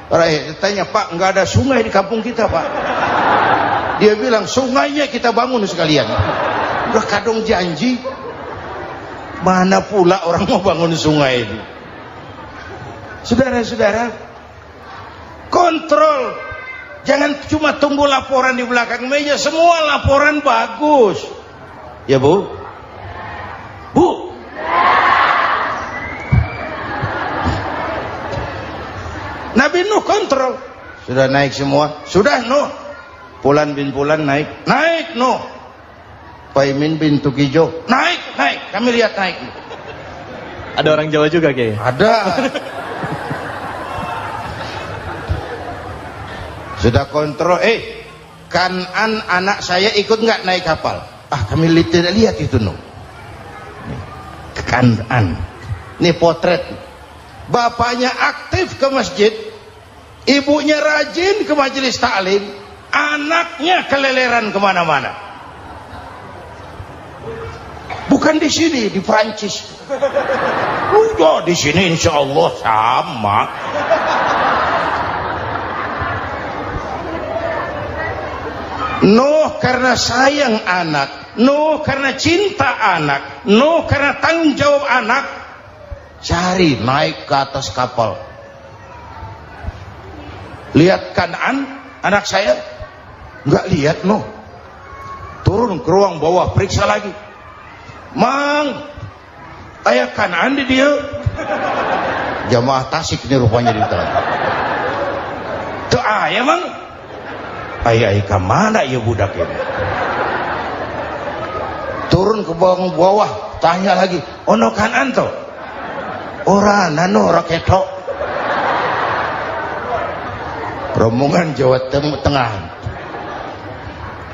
Rakyat tanya, Pak, nggak ada sungai di kampung kita, Pak. Dia bilang, sungainya kita bangun sekalian. Udah kadung janji, mana pula orang mau bangun sungai itu. Saudara-saudara, kontrol. Jangan cuma tunggu laporan di belakang meja, semua laporan bagus. Ya Bu? Bu? Nabi Nuh kontrol. Sudah naik semua? Sudah Nuh. Pulan bin Pulan naik Nuh. Paimin bin Tukijo naik. Kami lihat naik. Ada orang Jawa juga Kiai? Ada. Sudah kontrol. Kanan anak saya ikut nggak naik kapal? Kami tidak lihat itu Nuh. Kanan. Ini potret. Bapaknya aktif ke masjid, ibunya rajin ke majelis taklim, anaknya keleleran kemana-mana. Bukan di sini, di Prancis. Di sini insya Allah sama. Nuh karena sayang anak, Nuh karena cinta anak, Nuh karena tanggung jawab anak, cari naik ke atas kapal. Lihat Kan'an, anak saya, nggak lihat Nuh. Turun ke ruang bawah, periksa lagi. Mang, ayah Kan'an di dia. Jamaah Tasik ini rupanya di dalam. Tuh ayah Mang. Ayah mana ya budak ini? Turun ke bawah, tanya lagi. Ono Kan'an toh? Ora nano raketo. Rombongan Jawa Tengah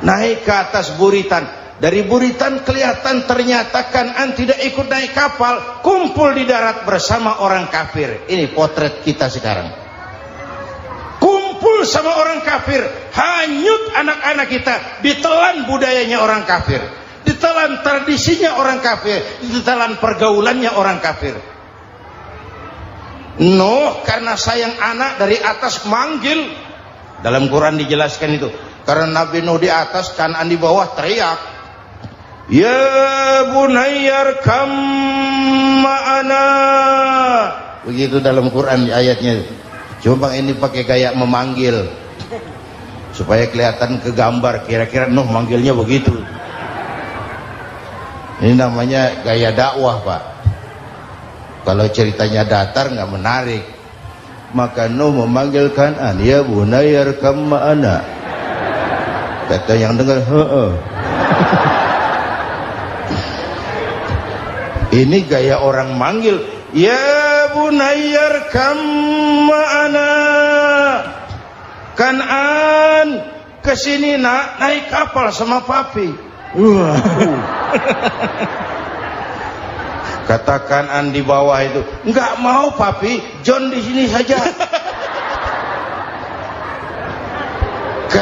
naik ke atas buritan. Dari buritan kelihatan ternyata Kan'an tidak ikut naik kapal, kumpul di darat bersama orang kafir. Ini potret kita sekarang. Kumpul sama orang kafir, hanyut anak-anak kita, ditelan budayanya orang kafir, ditelan tradisinya orang kafir, ditelan pergaulannya orang kafir. Nuh karena sayang anak dari atas manggil. Dalam Quran dijelaskan itu. Karena Nabi Nuh di atas, Kan'an di bawah, teriak, ya bunayyar kam ma'ana. Begitu dalam Quran ayatnya. Cuma ini pakai gaya memanggil supaya kelihatan kegambar, kira-kira Nuh manggilnya begitu. Ini namanya gaya dakwah, Pak. Kalau ceritanya datar nggak menarik. Maka Nuh memanggil Kan'an, ya bunayyar kam ma'ana. Kata yang dengar, Ini gaya orang manggil, ya bunayyar kam ma'ana. Kan'an, kesini nak, naik kapal sama papi. Kata Kan'an di bawah itu, enggak mau papi, John di sini saja.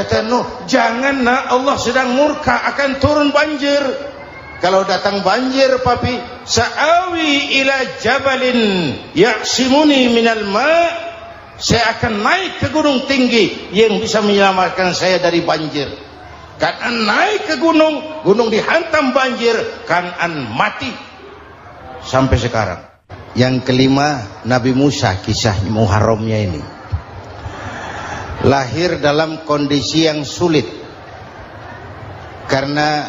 Kata Nuh, jangan nak, Allah sedang murka, akan turun banjir. Kalau datang banjir papi, sa'awi ila jabalin ya'simuni minal ma', saya akan naik ke gunung tinggi yang bisa menyelamatkan saya dari banjir. Kan'an naik ke gunung, gunung dihantam banjir, Kan'an mati sampai sekarang. Yang kelima, Nabi Musa, kisah Muharramnya ini lahir dalam kondisi yang sulit karena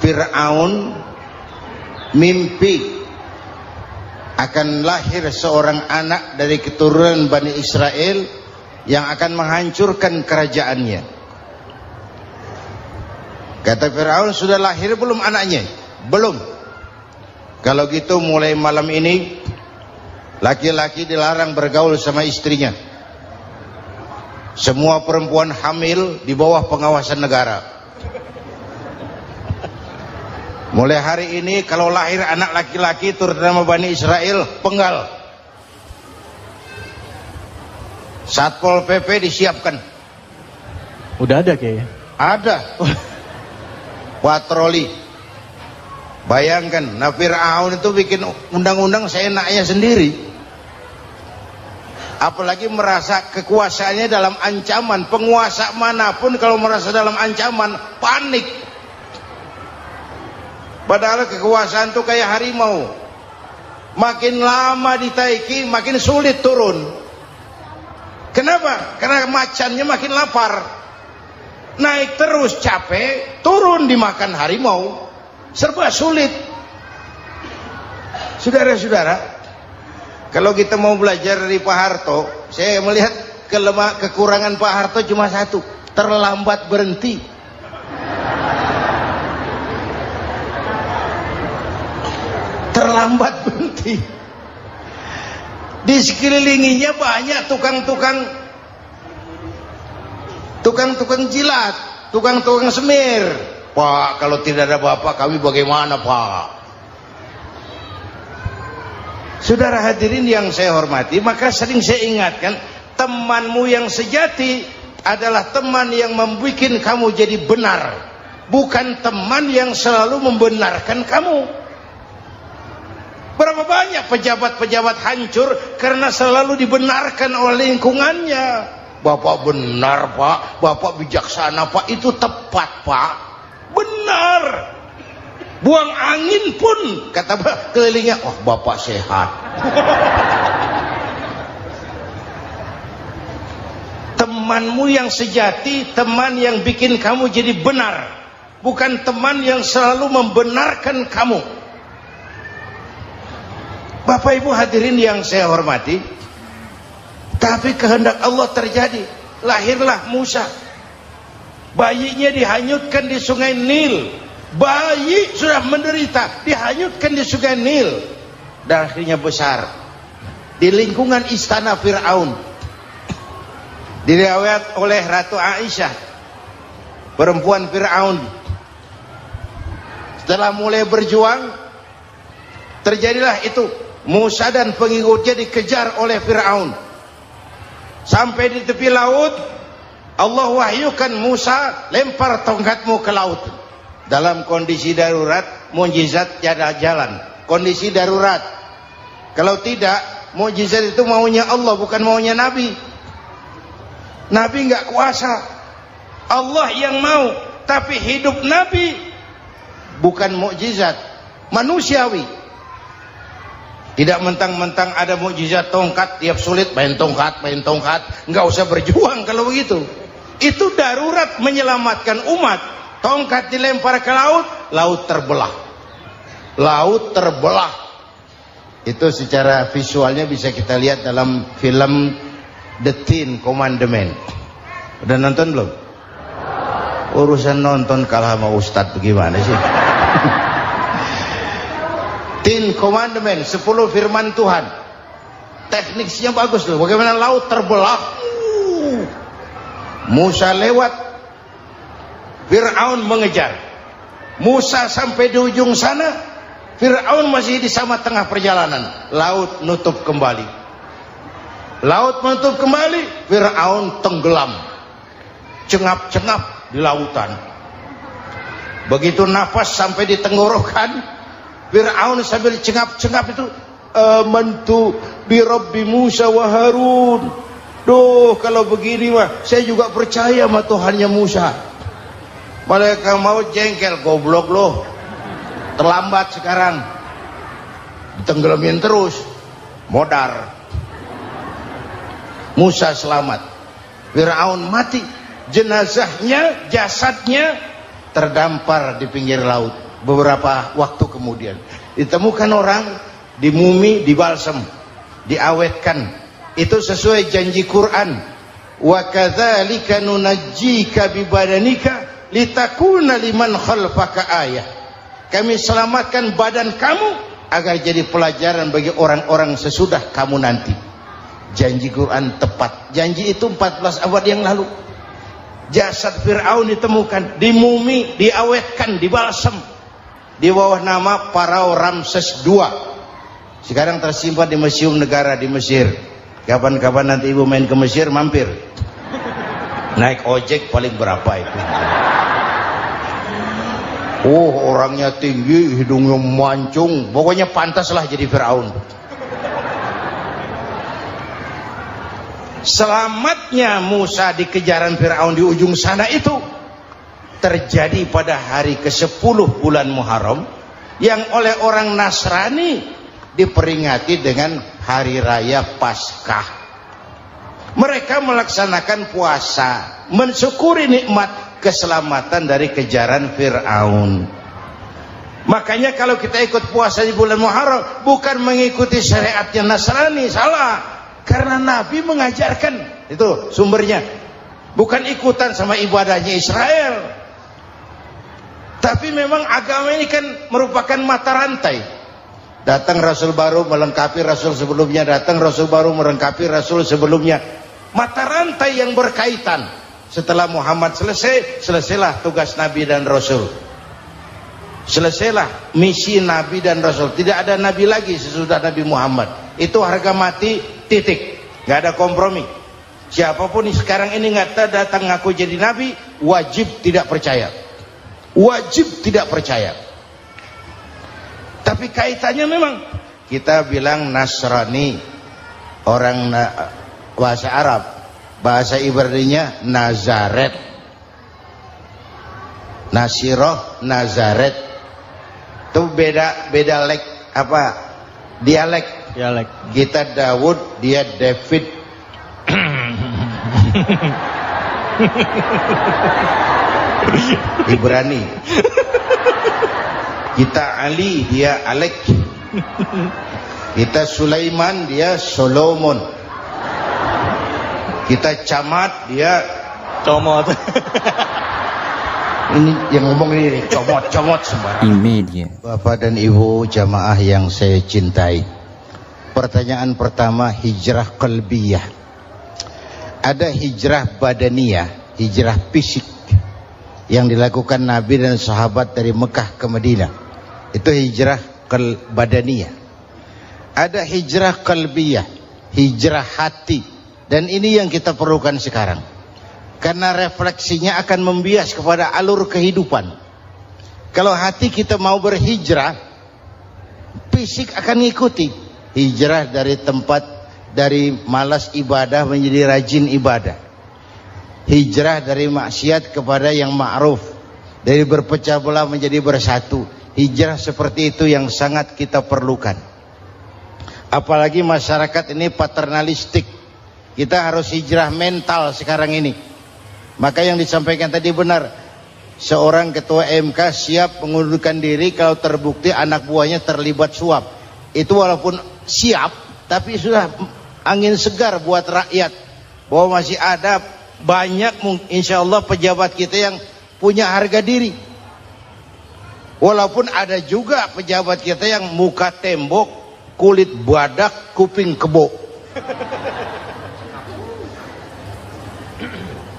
Fir'aun mimpi akan lahir seorang anak dari keturunan Bani Israel yang akan menghancurkan kerajaannya. Kata Fir'aun, sudah lahir belum anaknya? Belum. Kalau gitu mulai malam ini laki-laki dilarang bergaul sama istrinya. Semua perempuan hamil di bawah pengawasan negara. Mulai hari ini kalau lahir anak laki-laki terutama Bani Israel, penggal. Satpol PP disiapkan. Udah ada kayaknya. Ada. Patroli. Bayangkan, Fir'aun itu bikin undang-undang seenaknya sendiri. Apalagi merasa kekuasaannya dalam ancaman. Penguasa manapun kalau merasa dalam ancaman, panik. Padahal kekuasaan itu kayak harimau, makin lama ditaiki makin sulit turun. Kenapa? Karena macannya makin lapar. Naik terus capek, turun dimakan harimau, serba sulit. Saudara-saudara, kalau kita mau belajar dari Pak Harto, saya melihat kekurangan Pak Harto cuma satu, terlambat berhenti. Terlambat berhenti. Di sekelilinginya banyak tukang-tukang jilat, tukang-tukang semir. Pak, kalau tidak ada bapak kami bagaimana, Pak? Saudara hadirin yang saya hormati, maka sering saya ingatkan, temanmu yang sejati adalah teman yang membuat kamu jadi benar, bukan teman yang selalu membenarkan kamu. Berapa banyak pejabat-pejabat hancur karena selalu dibenarkan oleh lingkungannya. Bapak benar, Pak. Bapak bijaksana, Pak. Itu tepat, Pak. Benar. Buang angin pun kata kelilingnya, oh bapak sehat. Temanmu yang sejati, teman yang bikin kamu jadi benar, bukan teman yang selalu membenarkan kamu. Bapak Ibu hadirin yang saya hormati, tapi kehendak Allah terjadi. Lahirlah Musa, bayinya dihanyutkan di sungai Nil. Bayi sudah menderita, dihanyutkan di sungai Nil, dan akhirnya besar di lingkungan istana Fir'aun. Diriwayat oleh Ratu Aisyah, perempuan Fir'aun, setelah mulai berjuang, terjadilah itu. Musa dan pengikutnya dikejar oleh Fir'aun sampai di tepi laut. Allah wahyukan, Musa, lempar tongkatmu ke laut. Dalam kondisi darurat, mukjizat tiada jalan. Kondisi darurat. Kalau tidak, mukjizat itu maunya Allah, bukan maunya Nabi. Nabi nggak kuasa, Allah yang mau. Tapi hidup Nabi bukan mukjizat, manusiawi. Tidak mentang-mentang ada mukjizat tongkat, tiap sulit main tongkat. Nggak usah berjuang kalau begitu. Itu darurat menyelamatkan umat. Tongkat dilempar ke laut, laut terbelah. Laut terbelah. Itu secara visualnya bisa kita lihat dalam film The Ten Commandments. Udah nonton belum? Urusan nonton kalah sama Ustadz bagaimana sih? Ten Commandments, 10 firman Tuhan. Tekniknya bagus loh. Bagaimana laut terbelah. Musa lewat, Fir'aun mengejar. Musa sampai di ujung sana, Fir'aun masih di sama tengah perjalanan. Laut nutup kembali. Laut menutup kembali, Fir'aun tenggelam. cengap-cengap di lautan. Begitu nafas sampai di tenggorokan, Fir'aun sambil cengap-cengap itu, amantu bi Rabbi Musa wa Harun. Duh, kalau begini mah saya juga percaya sama Tuhannya Musa. Malaikat maut jengkel, goblok loh, terlambat sekarang, ditenggelamin terus, modar. Musa selamat, Fir'aun mati, jenazahnya, jasadnya terdampar di pinggir laut. Beberapa waktu kemudian ditemukan orang, dimumi, dibalsem, diawetkan. Itu sesuai janji Quran, wa kadzalika nunajjika bi badanika litakuna liman khalfaka ayah. Kami selamatkan badan kamu agar jadi pelajaran bagi orang-orang sesudah kamu nanti. Janji Quran tepat. Janji itu 14 abad yang lalu. Jasad Fir'aun ditemukan, dimumi, diawetkan, dibalsem di bawah nama Farao Ramses II. Sekarang tersimpan di Museum Negara di Mesir. Kapan-kapan nanti ibu main ke Mesir, mampir. Naik ojek paling berapa itu? Oh, orangnya tinggi, hidungnya mancung, pokoknya pantaslah jadi Fir'aun. Selamatnya Musa di kejaran Fir'aun di ujung sana itu terjadi pada hari ke-10 bulan Muharram, yang oleh orang Nasrani diperingati dengan hari raya Paskah. Mereka melaksanakan puasa, mensyukuri nikmat keselamatan dari kejaran Fir'aun. Makanya kalau kita ikut puasa di bulan Muharram, bukan mengikuti syariatnya Nasrani, salah. Karena Nabi mengajarkan, itu sumbernya. Bukan ikutan sama ibadahnya Israel. Tapi memang agama ini kan merupakan mata rantai. Datang Rasul baru melengkapi Rasul sebelumnya, datang Rasul baru melengkapi Rasul sebelumnya. Mata rantai yang berkaitan. Setelah Muhammad selesai, selesailah tugas Nabi dan Rasul. Selesailah misi Nabi dan Rasul. Tidak ada Nabi lagi sesudah Nabi Muhammad. Itu harga mati, titik. Gak ada kompromi. Siapapun sekarang ini nggak datang ngaku jadi Nabi, wajib tidak percaya. Wajib tidak percaya. Tapi kaitannya memang, kita bilang Nasrani, orang bahasa Arab, bahasa Ibraninya Nazaret, Nasiroh, Nazaret. Itu beda dialek. Kita Daud, dia David. Ibrani. Kita Ali, dia Alek. Kita Sulaiman, dia Solomon. Kita Camat, dia Comot. Ini yang ngomong ini comot sembarang. Imedia. Bapak dan Ibu jamaah yang saya cintai, pertanyaan pertama, hijrah qalbiyah. Ada hijrah badaniyah, hijrah fisik yang dilakukan Nabi dan sahabat dari Mekah ke Madinah. Itu hijrah badaniyah. Ada hijrah qalbiyah, hijrah hati. Dan ini yang kita perlukan sekarang. Karena refleksinya akan membias kepada alur kehidupan. Kalau hati kita mau berhijrah, fisik akan ngikuti. Hijrah dari tempat, dari malas ibadah menjadi rajin ibadah. Hijrah dari maksiat kepada yang ma'ruf, dari berpecah belah menjadi bersatu. Hijrah seperti itu yang sangat kita perlukan. Apalagi masyarakat ini paternalistik. Kita harus hijrah mental sekarang ini. Maka yang disampaikan tadi benar. Seorang ketua MK siap mengundurkan diri kalau terbukti anak buahnya terlibat suap. Itu walaupun siap, tapi sudah angin segar buat rakyat. Bahwa masih ada banyak insya Allah pejabat kita yang punya harga diri. Walaupun ada juga pejabat kita yang muka tembok, kulit badak, kuping kebo.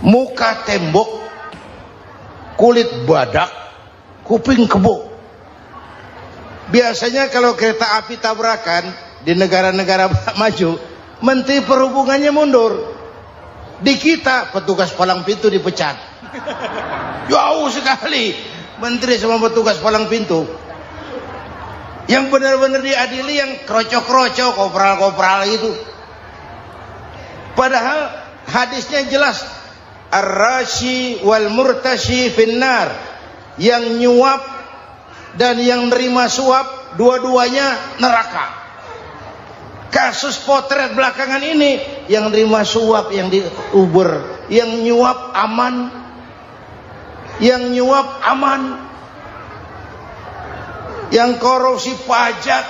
Muka tembok, kulit badak, kuping kebo. Biasanya kalau kereta api tabrakan di negara-negara maju, Menteri Perhubungannya mundur. Di kita petugas palang pintu dipecat. Jauh sekali menteri sama petugas palang pintu. Yang benar-benar diadili yang krocok-krocok, kopral-kopral gitu. Padahal hadisnya jelas, ar-rashi wal murtashi finnar, yang nyuap dan yang nerima suap dua-duanya neraka. Kasus potret belakangan ini, yang nerima suap, yang diuber, yang nyuap aman, yang nyuap aman, yang korupsi pajak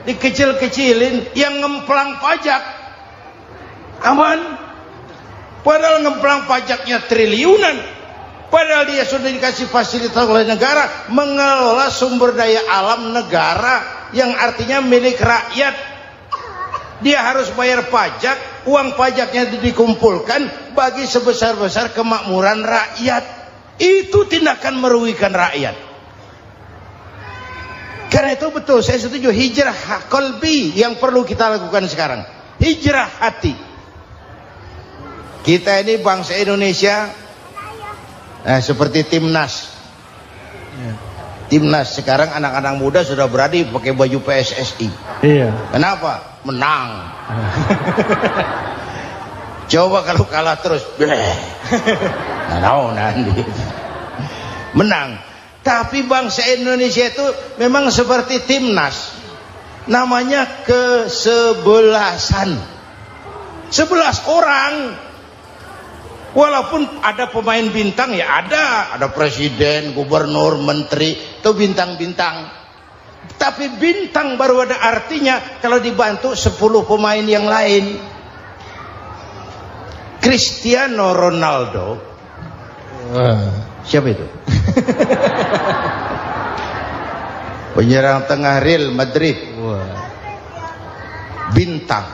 dikecil-kecilin, yang ngemplang pajak aman, padahal ngemplang pajaknya triliunan, padahal dia sudah dikasih fasilitas oleh negara mengelola sumber daya alam negara yang artinya milik rakyat. Dia harus bayar pajak, uang pajaknya dikumpulkan bagi sebesar-besar kemakmuran rakyat. Itu tindakan merugikan rakyat. Karena itu betul, saya setuju, hijrah qalbi yang perlu kita lakukan sekarang. Hijrah hati. Kita ini bangsa Indonesia seperti timnas. Timnas sekarang anak-anak muda sudah berani pakai baju PSSI. Iya. Kenapa? Menang. Coba kalau kalah terus, nanti menang. Tapi bangsa Indonesia itu memang seperti timnas, namanya kesebelasan. 11 orang. Walaupun ada pemain bintang, ya ada presiden, gubernur, menteri, itu bintang-bintang. Tapi bintang baru ada artinya kalau dibantu 10 pemain yang lain. Cristiano Ronaldo, siapa itu? Penyerang tengah Real Madrid, bintang.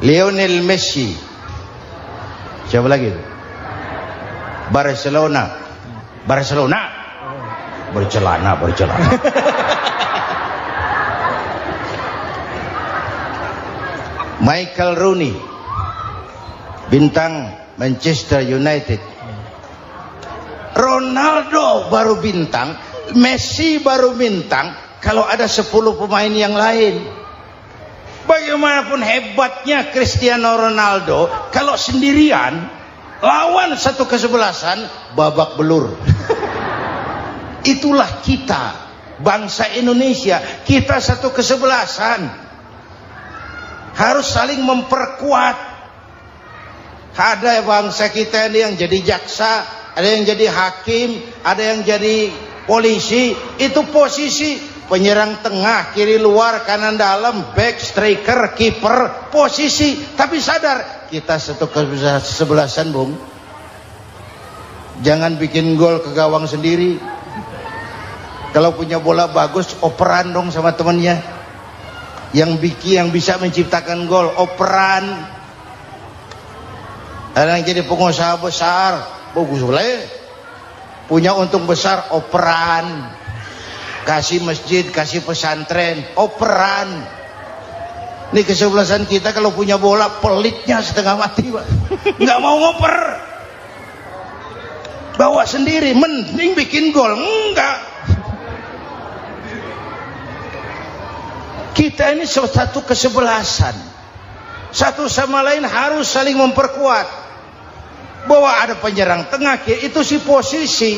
Lionel Messi, siapa lagi itu? Barcelona, bercelana. Michael Rooney, bintang Manchester United. Ronaldo baru bintang, Messi baru bintang kalau ada 10 pemain yang lain. Bagaimanapun hebatnya Cristiano Ronaldo, kalau sendirian lawan satu kesebelasan, babak belur. Itulah kita, bangsa Indonesia. Kita satu kesebelasan, harus saling memperkuat. Ada bangsa kita ini yang jadi jaksa, ada yang jadi hakim, ada yang jadi polisi. Itu posisi penyerang tengah, kiri luar, kanan dalam, back, striker, kiper, posisi. Tapi sadar, kita satu kesebelasan, Bung. Jangan bikin gol ke gawang sendiri. Kalau punya bola bagus, operan dong sama temannya. Yang bisa menciptakan gol, operan. Ada yang jadi pengusaha besar, bagus boleh. Punya untung besar, operan. Kasih masjid, kasih pesantren, operan. Ini kesebelasan kita kalau punya bola, pelitnya setengah mati, Pak. Nggak mau ngoper. Bawa sendiri, mending bikin gol. Enggak. Kita ini satu kesebelasan. Satu sama lain harus saling memperkuat. Bahwa ada penyerang tengah, itu si posisi.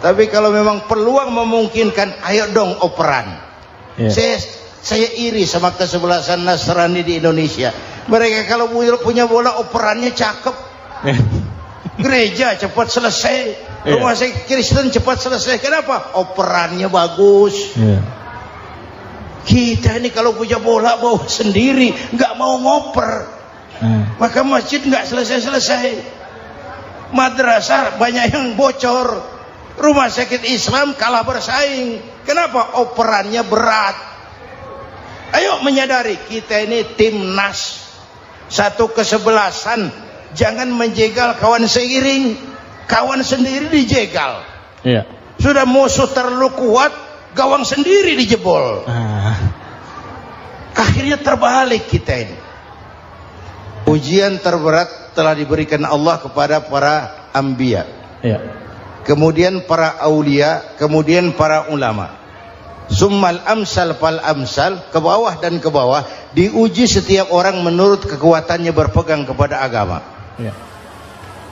Tapi kalau memang peluang memungkinkan, ayo dong operan. Saya iri sama kesebelasan Nasrani di Indonesia. Mereka kalau punya bola, operannya cakep. Gereja cepat selesai, rumah sakit Kristen cepat selesai. Kenapa? Operannya bagus. Kita ini kalau punya bola bawa sendiri, nggak mau ngoper. Maka masjid nggak selesai-selesai. Madrasah banyak yang bocor. Rumah sakit Islam kalah bersaing. Kenapa? Operannya berat. Ayo menyadari, kita ini timnas, satu kesebelasan. Jangan menjegal kawan seiring. Kawan sendiri dijegal. Sudah musuh terlalu kuat, gawang sendiri dijebol. Akhirnya terbalik kita ini. Ujian terberat telah diberikan Allah kepada para anbiya, Ya. kemudian para aulia, kemudian para ulama. Summal amsal fal amsal, ke bawah dan ke bawah, diuji setiap orang menurut kekuatannya berpegang kepada agama. Ya.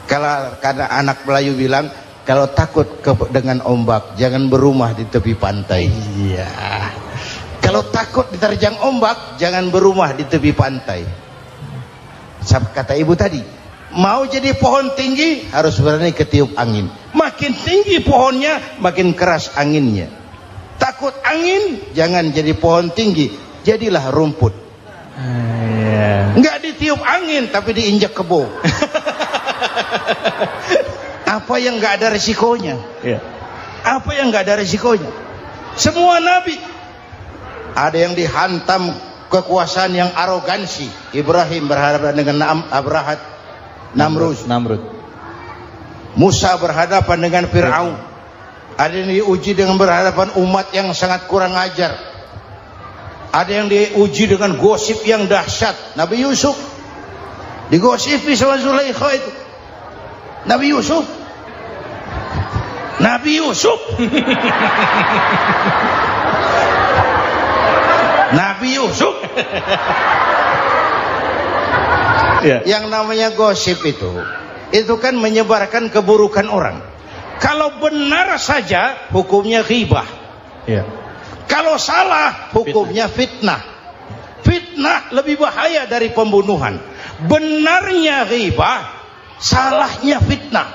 Kalau karena anak Melayu bilang, kalau takut dengan ombak, jangan berumah di tepi pantai. Iya. Kalau takut diterjang ombak, jangan berumah di tepi pantai. Kata ibu tadi, mau jadi pohon tinggi harus berani ketiup angin. Makin tinggi pohonnya, makin keras anginnya. Takut angin, jangan jadi pohon tinggi, jadilah rumput. Iya. Enggak ditiup angin, tapi diinjak kebo. Apa yang enggak ada risikonya? Iya. Apa yang enggak ada risikonya? Semua nabi ada yang dihantam kekuasaan yang arogansi. Ibrahim berhadapan dengan Abrahat, Namrud. Musa berhadapan dengan Fir'aun. Ada yang diuji dengan berhadapan umat yang sangat kurang ajar. Ada yang diuji dengan gosip yang dahsyat. Nabi Yusuf digosipi sama Zulaikha itu. Nabi Yusuf Nabi Yusuf. Ya. Yang namanya gosip itu kan menyebarkan keburukan orang. Kalau benar saja hukumnya ghibah. Ya. Kalau salah hukumnya fitnah. Fitnah lebih bahaya dari pembunuhan. Benarnya ghibah, salahnya fitnah.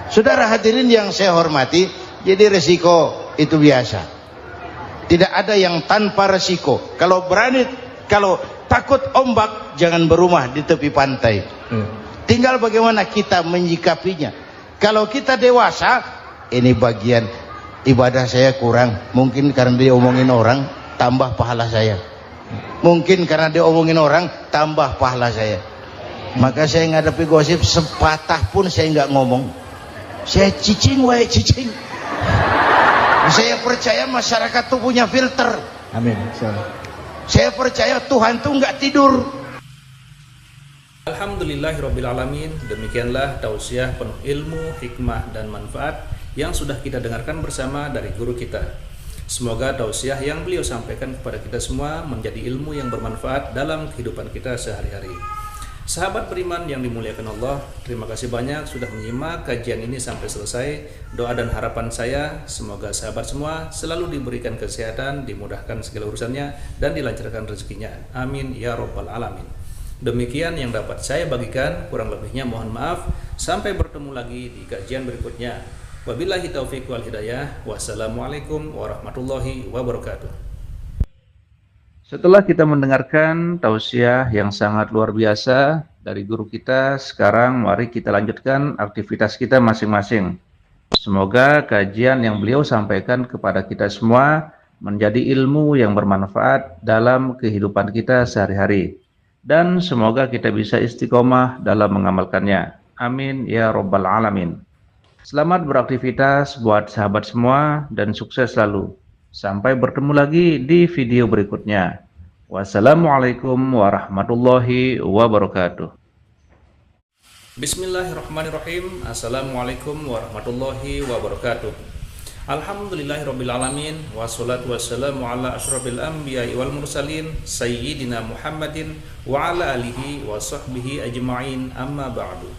Saudara hadirin yang saya hormati, jadi resiko itu biasa. Tidak ada yang tanpa resiko. Kalau takut ombak, jangan berumah di tepi pantai. Tinggal bagaimana kita menyikapinya. Kalau kita dewasa, ini bagian ibadah saya kurang. Mungkin karena dia omongin orang, tambah pahala saya. Mungkin karena dia omongin orang, tambah pahala saya. Maka saya ngadapi gosip, sepatah pun saya nggak ngomong. Saya cicing. Saya percaya masyarakat itu punya filter. Amin. Saya percaya Tuhan itu nggak tidur. Alhamdulillahirrabbilalamin. Demikianlah tausiah penuh ilmu, hikmah, dan manfaat yang sudah kita dengarkan bersama dari guru kita. Semoga tausiah yang beliau sampaikan kepada kita semua menjadi ilmu yang bermanfaat dalam kehidupan kita sehari-hari. Sahabat beriman yang dimuliakan Allah, terima kasih banyak sudah menyimak kajian ini sampai selesai. Doa dan harapan saya, semoga sahabat semua selalu diberikan kesehatan, dimudahkan segala urusannya, dan dilancarkan rezekinya. Amin ya Rabbal Alamin. Demikian yang dapat saya bagikan, kurang lebihnya mohon maaf. Sampai bertemu lagi di kajian berikutnya. Wabillahi taufiq wal hidayah. Wassalamualaikum warahmatullahi wabarakatuh. Setelah kita mendengarkan tausiah yang sangat luar biasa dari guru kita, sekarang mari kita lanjutkan aktivitas kita masing-masing. Semoga kajian yang beliau sampaikan kepada kita semua menjadi ilmu yang bermanfaat dalam kehidupan kita sehari-hari. Dan semoga kita bisa istiqomah dalam mengamalkannya. Amin ya Rabbal Alamin. Selamat beraktivitas buat sahabat semua dan sukses selalu. Sampai bertemu lagi di video berikutnya. Wassalamualaikum warahmatullahi wabarakatuh. Bismillahirrahmanirrahim. Assalamualaikum warahmatullahi wabarakatuh. Alhamdulillahirrabbilalamin. Wassalatu wassalamu ala ashrafil anbiya'i wal mursalin Sayyidina Muhammadin wa ala alihi wa sahbihi ajma'in, amma ba'du.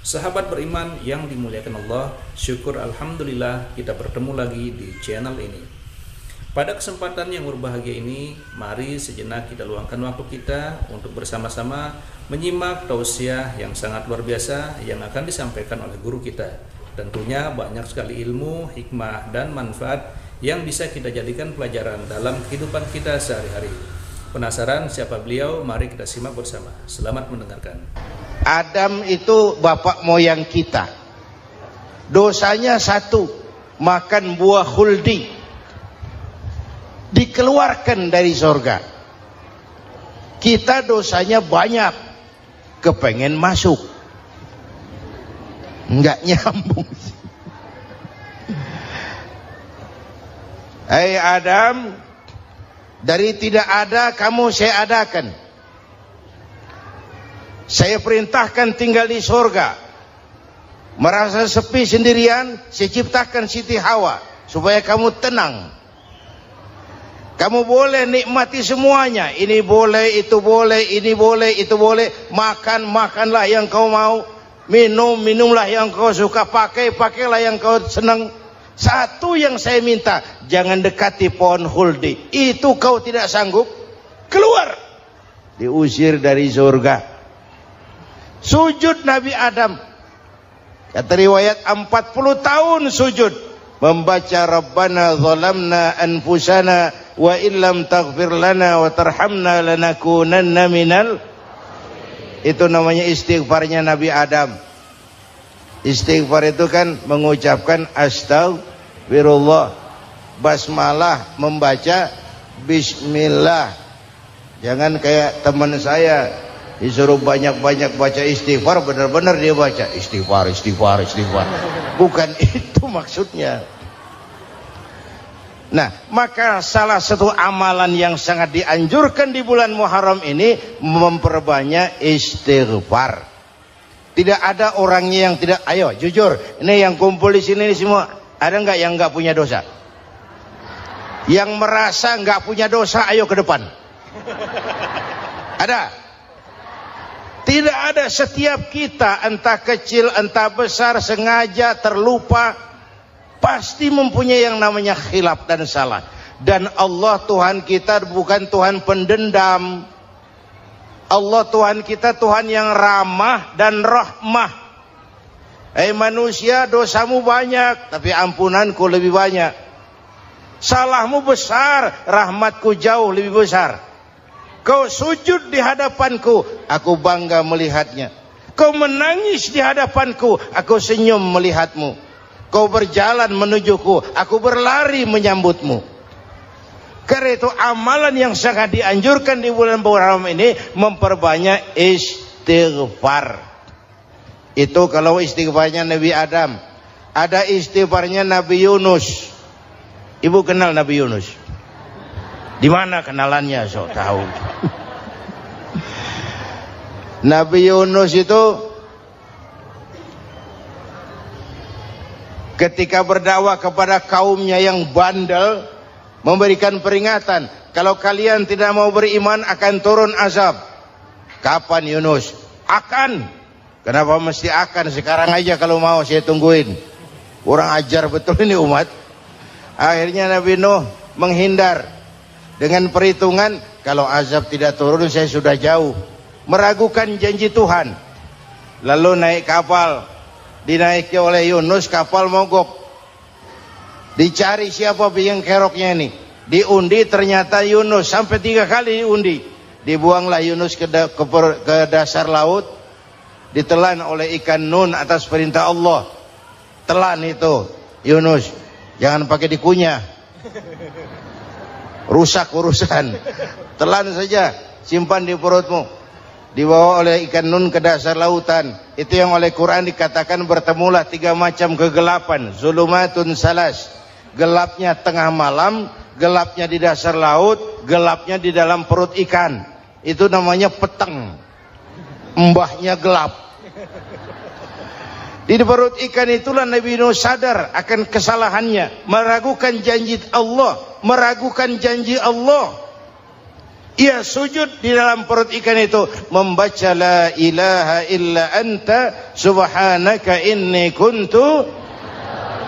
Sahabat beriman yang dimuliakan Allah, syukur alhamdulillah kita bertemu lagi di channel ini. Pada kesempatan yang berbahagia ini, mari sejenak kita luangkan waktu kita untuk bersama-sama menyimak tausiah yang sangat luar biasa yang akan disampaikan oleh guru kita. Tentunya banyak sekali ilmu, hikmah, dan manfaat yang bisa kita jadikan pelajaran dalam kehidupan kita sehari-hari. Penasaran siapa beliau? Mari kita simak bersama. Selamat mendengarkan. Adam itu bapak moyang kita. Dosanya satu, makan buah khuldi. Dikeluarkan dari surga. Kita dosanya banyak, kepengen masuk, nggak nyambung. Hai Adam, dari tidak ada kamu saya adakan. Saya perintahkan tinggal di surga. Merasa sepi sendirian, saya ciptakan Siti Hawa supaya kamu tenang. Kamu boleh nikmati semuanya. Ini boleh, itu boleh, ini boleh, itu boleh. Makan, makanlah yang kau mau. Minum, minumlah yang kau suka. Pakai, pakailah yang kau senang. Satu yang saya minta, jangan dekati pohon khuldi. Itu kau tidak sanggup, keluar. Diusir dari surga. Sujud Nabi Adam. Kata riwayat 40 tahun sujud. Membaca Rabbana zalamna anfusana wa illam taghfir lana wa tarhamna lanakunanna minal. Itu namanya istighfarnya Nabi Adam. Istighfar itu kan mengucapkan astagfirullah, basmalah, membaca bismillah. Jangan kayak teman saya disuruh banyak-banyak baca istighfar, benar-benar dia baca istighfar, istighfar, istighfar. Bukan itu maksudnya. Nah, maka salah satu amalan yang sangat dianjurkan di bulan Muharram ini memperbanyak istighfar. Tidak ada orangnya yang tidak. Ayo jujur, ini yang kumpul di sini ini semua, ada nggak yang nggak punya dosa? Yang merasa nggak punya dosa, ayo ke depan. Ada? Tidak ada. Setiap kita, entah kecil entah besar, sengaja, terlupa, pasti mempunyai yang namanya khilaf dan salah. Dan Allah Tuhan kita bukan Tuhan pendendam. Allah Tuhan kita Tuhan yang ramah dan rahmah. Manusia, dosamu banyak, tapi ampunanku lebih banyak. Salahmu besar, rahmatku jauh lebih besar. Kau sujud di hadapanku, aku bangga melihatnya. Kau menangis di hadapanku, aku senyum melihatmu. Kau berjalan menujuku, aku berlari menyambutmu. Karena itu amalan yang sangat dianjurkan di bulan Muharram ini memperbanyak istighfar. Itu kalau istighfarnya Nabi Adam. Ada istighfarnya Nabi Yunus. Ibu kenal Nabi Yunus? Di mana kenalannya? Sok tahu. Nabi Yunus itu ketika berdakwah kepada kaumnya yang bandel, memberikan peringatan, kalau kalian tidak mau beriman akan turun azab. Kapan Yunus? Akan. Kenapa mesti akan? Sekarang aja kalau mau, saya tungguin. Kurang ajar betul ini umat. Akhirnya Nabi Nuh menghindar dengan perhitungan, kalau azab tidak turun saya sudah jauh. Meragukan janji Tuhan. Lalu naik kapal, dinaiki oleh Yunus, kapal mogok. Dicari siapa biang keroknya ini. Diundi, ternyata Yunus. Sampai 3 kali diundi. Dibuanglah Yunus ke dasar laut. Ditelan oleh ikan nun atas perintah Allah. Telan itu Yunus. Jangan pakai dikunyah, rusak urusan. Telan saja, simpan di perutmu. Dibawa oleh ikan nun ke dasar lautan. Itu yang oleh Quran dikatakan bertemulah 3 macam kegelapan. Zulumatun salas. Gelapnya tengah malam, gelapnya di dasar laut, gelapnya di dalam perut ikan. Itu namanya peteng. Mbahnya gelap. Di perut ikan itulah Nabi Nuh sadar akan kesalahannya, meragukan janji Allah, meragukan janji Allah. Ia sujud di dalam perut ikan itu, membaca la ilaha illa anta subhanaka inni kuntu.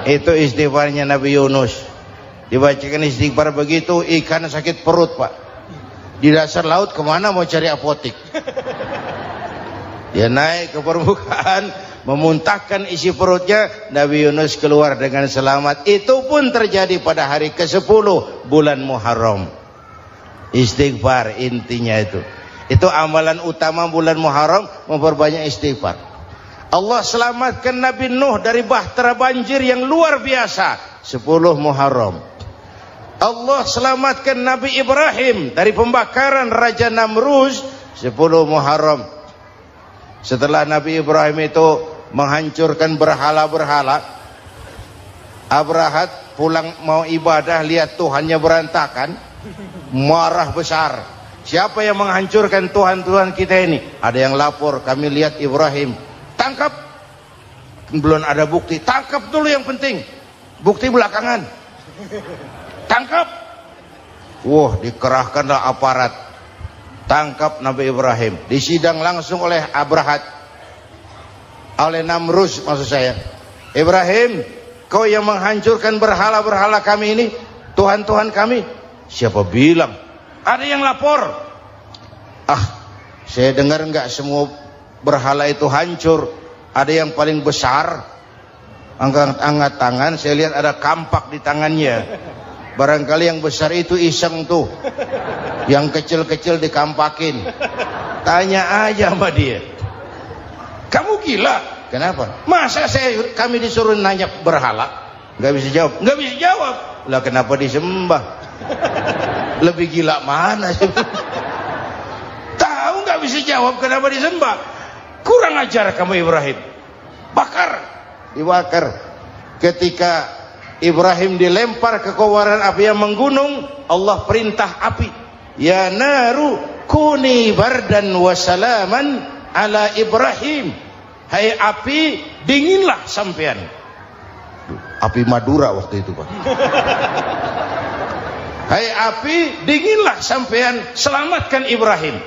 Itu istighfarnya Nabi Yunus. Dibacakan istighfar begitu, ikan sakit perut, Pak. Di dasar laut kemana mau cari apotik? Dia naik ke permukaan, memuntahkan isi perutnya. Nabi Yunus keluar dengan selamat. Itu pun terjadi pada hari ke-10 bulan Muharram. Istighfar intinya itu. Itu amalan utama bulan Muharram, memperbanyak istighfar. Allah selamatkan Nabi Nuh dari bahtera banjir yang luar biasa 10 Muharram. Allah selamatkan Nabi Ibrahim dari pembakaran Raja Namruz 10 Muharram. Setelah Nabi Ibrahim itu menghancurkan berhala-berhala, Abrahat pulang mau ibadah, lihat Tuhannya berantakan, marah besar. Siapa yang menghancurkan Tuhan-Tuhan kita ini? Ada yang lapor, kami lihat Ibrahim. Tangkap. Belum ada bukti. Tangkap dulu yang penting. Bukti belakangan. Tangkap. Wah, dikerahkanlah aparat. Tangkap Nabi Ibrahim. Disidang langsung oleh Abrahat. Oleh Namrus maksud saya. Ibrahim, kau yang menghancurkan berhala-berhala kami ini, Tuhan-Tuhan kami. Siapa bilang? Ada yang lapor. Saya dengar enggak semua berhala itu hancur. Ada yang paling besar. Angkat tangan, saya lihat ada kampak di tangannya. Barangkali yang besar itu iseng tuh. Yang kecil-kecil dikampakin. Tanya aja sama dia. Kamu gila? Kenapa? Masa kami disuruh nanya berhala? Nggak bisa jawab. Nggak bisa jawab. Lah kenapa disembah? Lebih gila mana sih? Tahu nggak bisa jawab kenapa disembah? Kurang ajar kamu Ibrahim. Bakar. Dibakar. Ketika Ibrahim dilempar ke kobaran api yang menggunung, Allah perintah api, ya naru kuni bardan wa salaman ala Ibrahim. Hai api, dinginlah sampean. Api Madura waktu itu, Pak. Hai api, dinginlah sampean, selamatkan Ibrahim.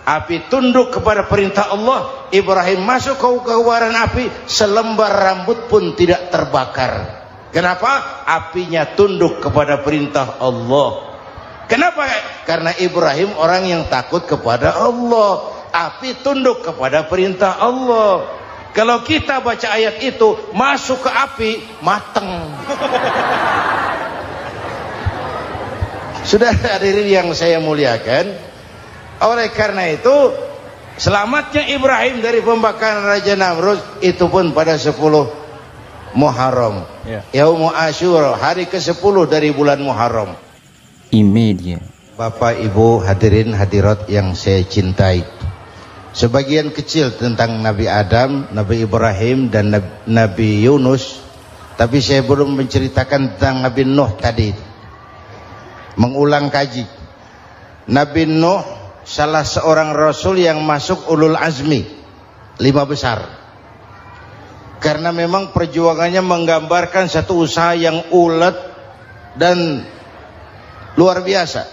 Api tunduk kepada perintah Allah. Ibrahim masuk ke kobaran api, selembar rambut pun tidak terbakar. Kenapa? Apinya tunduk kepada perintah Allah. Kenapa? Karena Ibrahim orang yang takut kepada Allah. Api tunduk kepada perintah Allah. Kalau kita baca ayat itu, masuk ke api, mateng. Sudah hadirin yang saya muliakan, oleh karena itu selamatnya Ibrahim dari pembakaran Raja Namrud itu pun pada 10 Muharram, Yaumul Asyura, hari ke-10 dari bulan Muharram. Imedia. Bapak Ibu hadirin hadirat yang saya cintai, sebagian kecil tentang Nabi Adam, Nabi Ibrahim dan Nabi Yunus, tapi saya belum menceritakan tentang Nabi Nuh tadi. Mengulang kaji. Nabi Nuh salah seorang rasul yang masuk ulul azmi 5 besar. Karena memang perjuangannya menggambarkan satu usaha yang ulet dan luar biasa.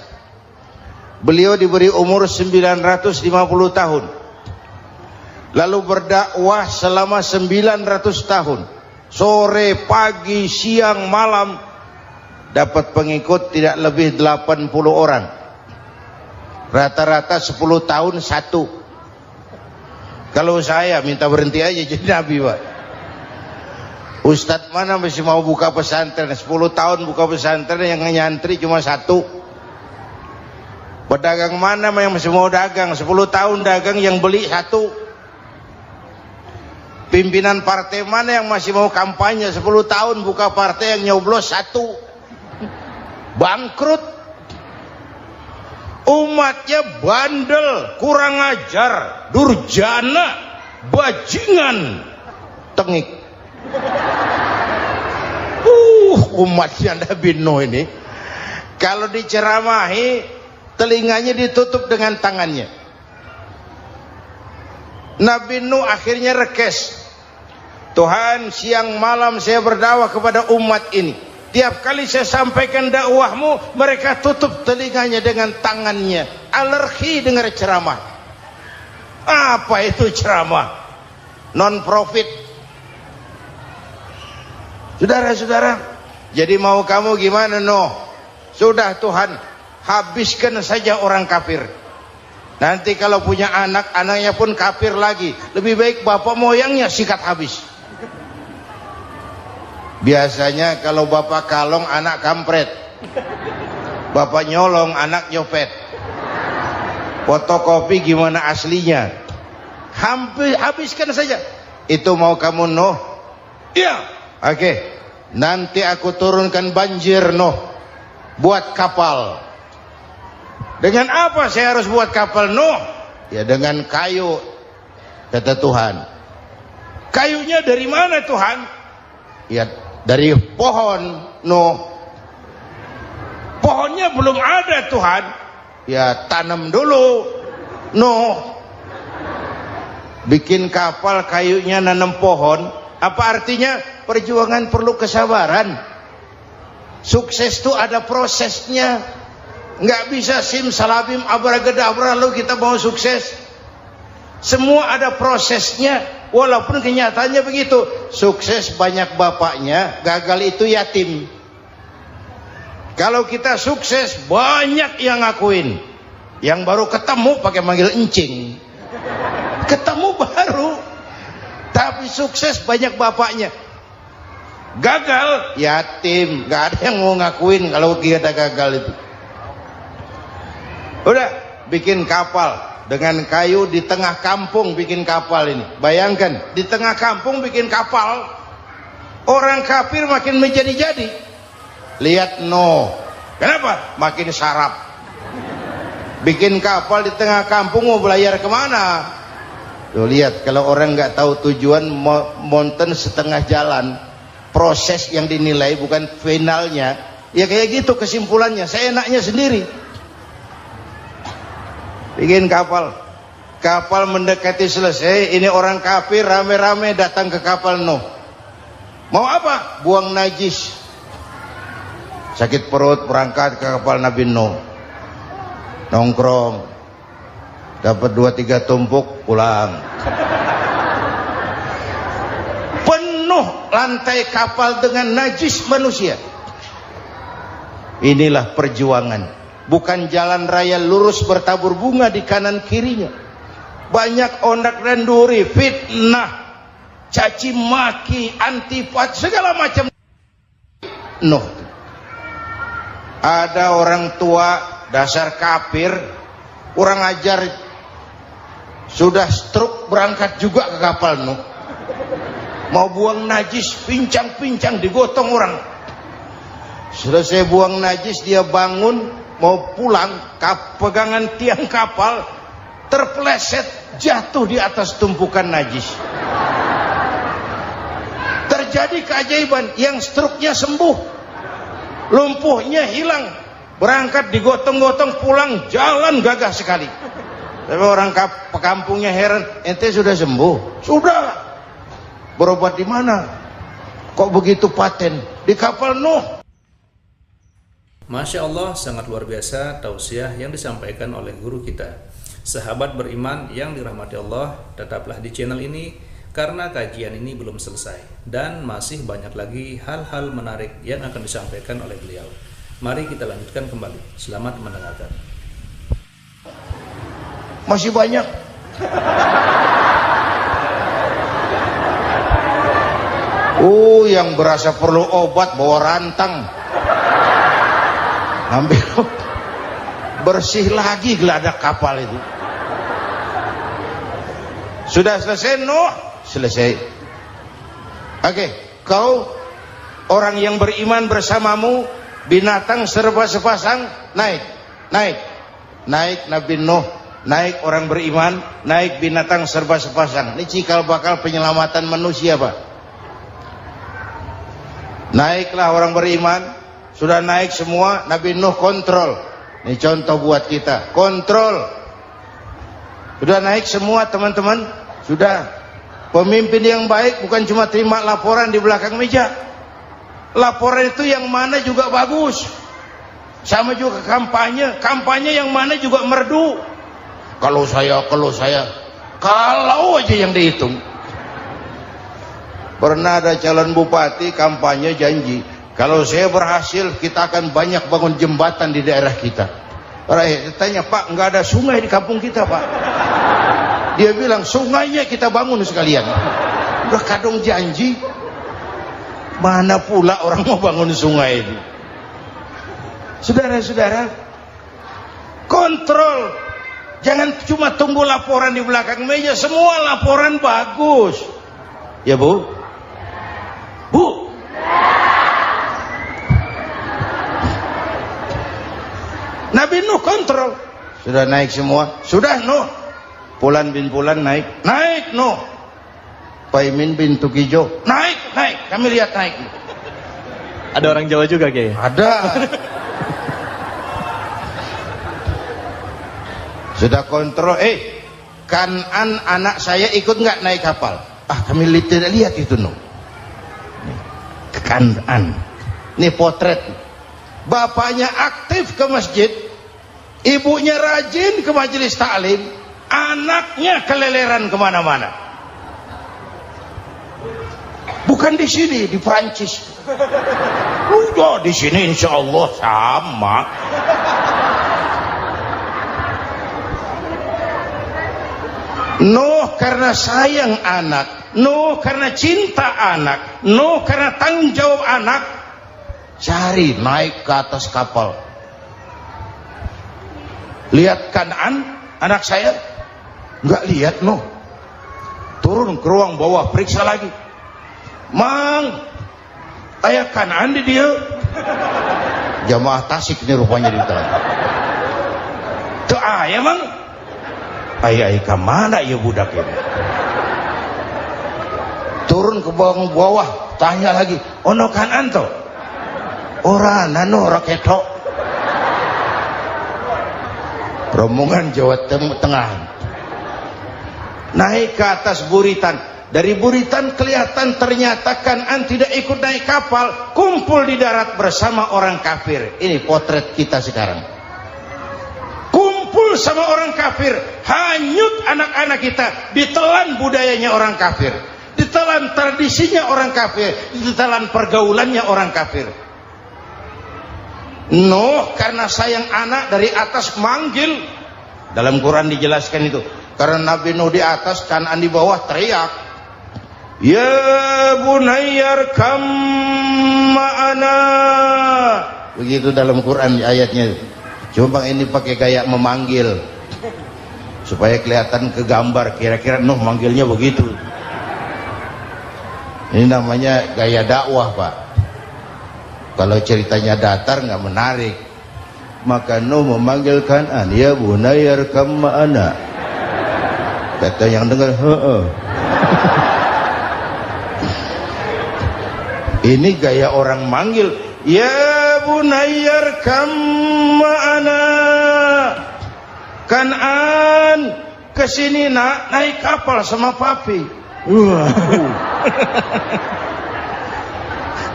Beliau diberi umur 950 tahun. Lalu berdakwah selama 900 tahun. Sore, pagi, siang, malam. Dapat pengikut tidak lebih 80 orang. Rata-rata 10 tahun satu. Kalau saya minta berhenti aja jadi nabi, Pak. Ustadz mana masih mau buka pesantren? 10 tahun buka pesantren, yang nyantri cuma 1. Pedagang mana yang masih mau dagang? 10 tahun dagang, yang beli 1. Pimpinan partai mana yang masih mau kampanye? 10 tahun buka partai, yang nyoblos 1. Bangkrut. Umatnya bandel, kurang ajar, durjana, bajingan, tengik. Umatnya Nabi Nuh ini kalau diceramahi telinganya ditutup dengan tangannya. Nabi Nuh akhirnya rekes. Tuhan, siang malam saya berdakwah kepada umat ini. Tiap kali saya sampaikan dakwahmu, mereka tutup telinganya dengan tangannya. Alergi dengar ceramah. Apa itu ceramah? Non profit. Saudara-saudara, jadi mau kamu gimana, Nuh? Sudah Tuhan, habiskan saja orang kafir. Nanti kalau punya anak, anaknya pun kafir lagi. Lebih baik bapak moyangnya sikat habis. Biasanya kalau bapak kalong, anak kampret. Bapak nyolong, anak nyopet. Fotokopi gimana aslinya? Habiskan saja. Itu mau kamu, Nuh? Iya. Oke, nanti aku turunkan banjir, Nuh. Buat kapal. Dengan apa saya harus buat kapal, Nuh? Ya dengan kayu, kata Tuhan. Kayunya dari mana, Tuhan? Ya dari pohon, Nuh. Pohonnya belum ada, Tuhan. Ya tanam dulu. Nuh bikin kapal, kayunya nanam pohon. Apa artinya? Perjuangan perlu kesabaran. Sukses itu ada prosesnya. Nggak bisa simsalabim abracadabra lalu kita mau sukses. Semua ada prosesnya. Walaupun kenyataannya begitu. Sukses banyak bapaknya, gagal itu yatim. Kalau kita sukses banyak yang ngakuin. Yang baru ketemu pakai manggil encing. Ketemu baru. Tapi sukses banyak bapaknya. Gagal yatim, nggak ada yang mau ngakuin kalau kita gagal itu. Udah bikin kapal dengan kayu di tengah kampung, bikin kapal ini. Bayangkan di tengah kampung bikin kapal. Orang kafir makin menjadi-jadi. Lihat Nuh, kenapa? Makin sarap. Bikin kapal di tengah kampung, mau belayar kemana? Tuh lihat, kalau orang nggak tahu tujuan, mountain setengah jalan. Proses yang dinilai bukan finalnya. Ya kayak gitu kesimpulannya. Saya enaknya sendiri. Bikin kapal. Kapal mendekati selesai. Ini orang kafir rame-rame datang ke kapal Nuh. Mau apa? Buang najis. Sakit perut berangkat ke kapal Nabi Nuh. Nongkrong. Dapat 2-3 tumpuk pulang. Penuh lantai kapal dengan najis manusia. Inilah perjuangan. Bukan jalan raya lurus bertabur bunga di kanan kirinya. Banyak ondak dan duri, fitnah, caci maki, antipat, segala macam. Nuh. Ada orang tua dasar kafir, kurang ajar, sudah stroke berangkat juga ke kapal Nuh. Mau buang najis, pincang-pincang digotong orang. Selesai buang najis, dia bangun mau pulang, pegangan tiang kapal terpeleset, jatuh di atas tumpukan najis. Terjadi keajaiban, yang stroke-nya sembuh, lumpuhnya hilang, berangkat digotong-gotong pulang, jalan gagah sekali. Tapi orang kampungnya heran, ente sudah sembuh? Sudah. Berobat di mana? Kok begitu paten? Di kapal Nuh. Masya Allah, sangat luar biasa tausiah yang disampaikan oleh guru kita. Sahabat beriman yang dirahmati Allah, tetaplah di channel ini karena kajian ini belum selesai dan masih banyak lagi hal-hal menarik yang akan disampaikan oleh beliau. Mari kita lanjutkan kembali. Selamat mendengarkan. Masih banyak. Yang berasa perlu obat bawa rantang. Ambil bersih lagi geladak kapal itu. Sudah selesai Nuh? Selesai. Oke, kau orang yang beriman bersamamu, binatang serba sepasang, naik Nabi Nuh, naik orang beriman, naik binatang serba sepasang. Ini cikal bakal penyelamatan manusia, Pak. Naiklah orang beriman, sudah naik semua, Nabi Nuh kontrol. Ini contoh buat kita, kontrol. Sudah naik semua teman-teman, sudah. Pemimpin yang baik bukan cuma terima laporan di belakang meja. Laporan itu yang mana juga bagus. Sama juga kampanye, kampanye yang mana juga merdu. Kalau aja yang dihitung. Pernah ada calon bupati kampanye janji, kalau saya berhasil kita akan banyak bangun jembatan di daerah kita. Rakyat tanya, Pak, nggak ada sungai di kampung kita, Pak. Dia bilang, sungainya kita bangun sekalian. Udah kadung janji, mana pula orang mau bangun sungai ini. Saudara-saudara, kontrol. Jangan cuma tunggu laporan di belakang meja, semua laporan bagus. Ya Bu? Bu? Nabi Nuh kontrol. Sudah naik semua? Sudah Nuh. Pulan bin Pulan naik Nuh. Paimin bin Tukijo naik. Kami lihat naik. Ada orang Jawa juga kayaknya. Ada. Sudah kontrol, Kan'an anak saya ikut nggak naik kapal? Kami tidak lihat itu no. Kan'an, ini potret. Bapaknya aktif ke masjid, ibunya rajin ke majelis taklim, anaknya keleleran kemana-mana. Bukan di sini, di Prancis. Udah di sini insya Allah sama. Nuh karena sayang anak, Nuh karena cinta anak, Nuh karena tanggung jawab anak, cari naik ke atas kapal. Lihat Kan'an anak saya? Nggak lihat Nuh. Turun ke ruang bawah, periksa lagi. Mang, ayah Kan'an di dia. Jamaah Tasik ini rupanya di dalam. Tuh ayah mang. Ayah kemana ya budak ini? Turun ke bawah, tanya lagi. Ono Kan'an toh? Ora nano raketok. Rombongan Jawa Tengah. Naik ke atas buritan. Dari buritan kelihatan ternyata Kan'an tidak ikut naik kapal, kumpul di darat bersama orang kafir. Ini potret kita sekarang. Kumpul sama orang kafir, hanyut anak-anak kita, ditelan budayanya orang kafir, ditelan tradisinya orang kafir, ditelan pergaulannya orang kafir. Nuh karena sayang anak dari atas manggil. Dalam Quran dijelaskan itu. Karena Nabi Nuh di atas, Kan'an di bawah, teriak, ya bunayyar kam ma'ana. Begitu dalam Quran ayatnya. Cuma ini pakai gaya memanggil supaya kelihatan ke gambar, kira-kira Nuh manggilnya begitu. Ini namanya gaya dakwah, Pak. Kalau ceritanya datar nggak menarik. Maka Nuh memanggil Kan'an, ya bunayyar kam ma'ana. Kata yang dengar, ini gaya orang manggil, ya bunayyar kam ma'ana. Kan'an kesini nak, naik kapal sama papi.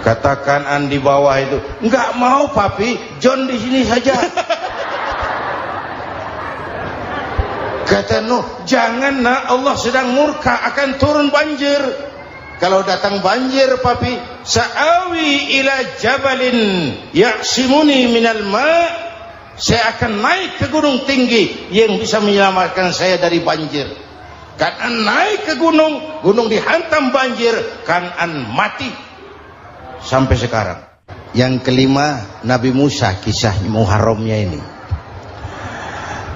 Kata Kan'an di bawah itu, enggak mau papi, John di sini saja. Kata Nuh, jangan nak, Allah sedang murka, akan turun banjir. Kalau datang banjir papi, sa'awi ila jabalin ya'simuni minal ma', saya akan naik ke gunung tinggi yang bisa menyelamatkan saya dari banjir. Kan'an naik ke gunung, gunung dihantam banjir, Kan'an mati sampai sekarang. Yang kelima, Nabi Musa, kisah Muharramnya ini.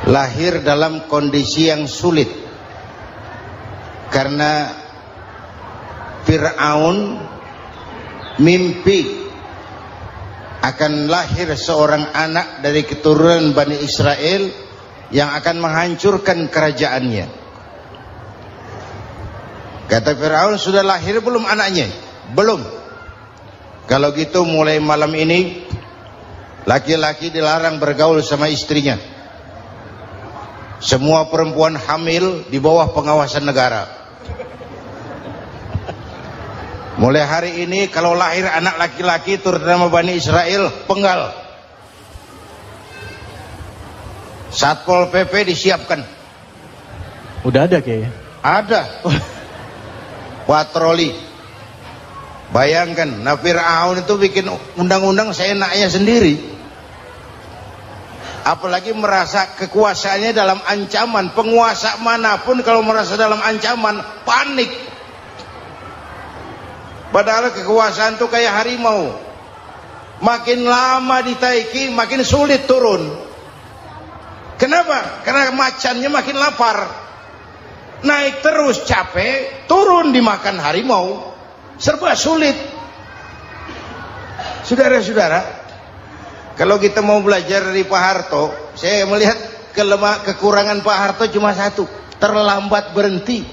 Lahir dalam kondisi yang sulit karena Fir'aun mimpi akan lahir seorang anak dari keturunan Bani Israel yang akan menghancurkan kerajaannya. Kata Fir'aun, sudah lahir belum anaknya? Belum. Kalau gitu mulai malam ini laki-laki dilarang bergaul sama istrinya. Semua perempuan hamil di bawah pengawasan negara. Mulai hari ini kalau lahir anak laki-laki terutama Bani Israel, penggal. Satpol PP disiapkan. Udah ada kayaknya. Ada. Patroli. Bayangkan, Fir'aun itu bikin undang-undang seenaknya sendiri. Apalagi merasa kekuasaannya dalam ancaman. Penguasa manapun kalau merasa dalam ancaman, panik. Padahal kekuasaan itu kayak harimau. Makin lama ditaiki, makin sulit turun. Kenapa? Karena macannya makin lapar. Naik terus capek, turun dimakan harimau. Serba sulit. Saudara-saudara, kalau kita mau belajar dari Pak Harto, saya melihat kekurangan Pak Harto cuma satu, terlambat berhenti.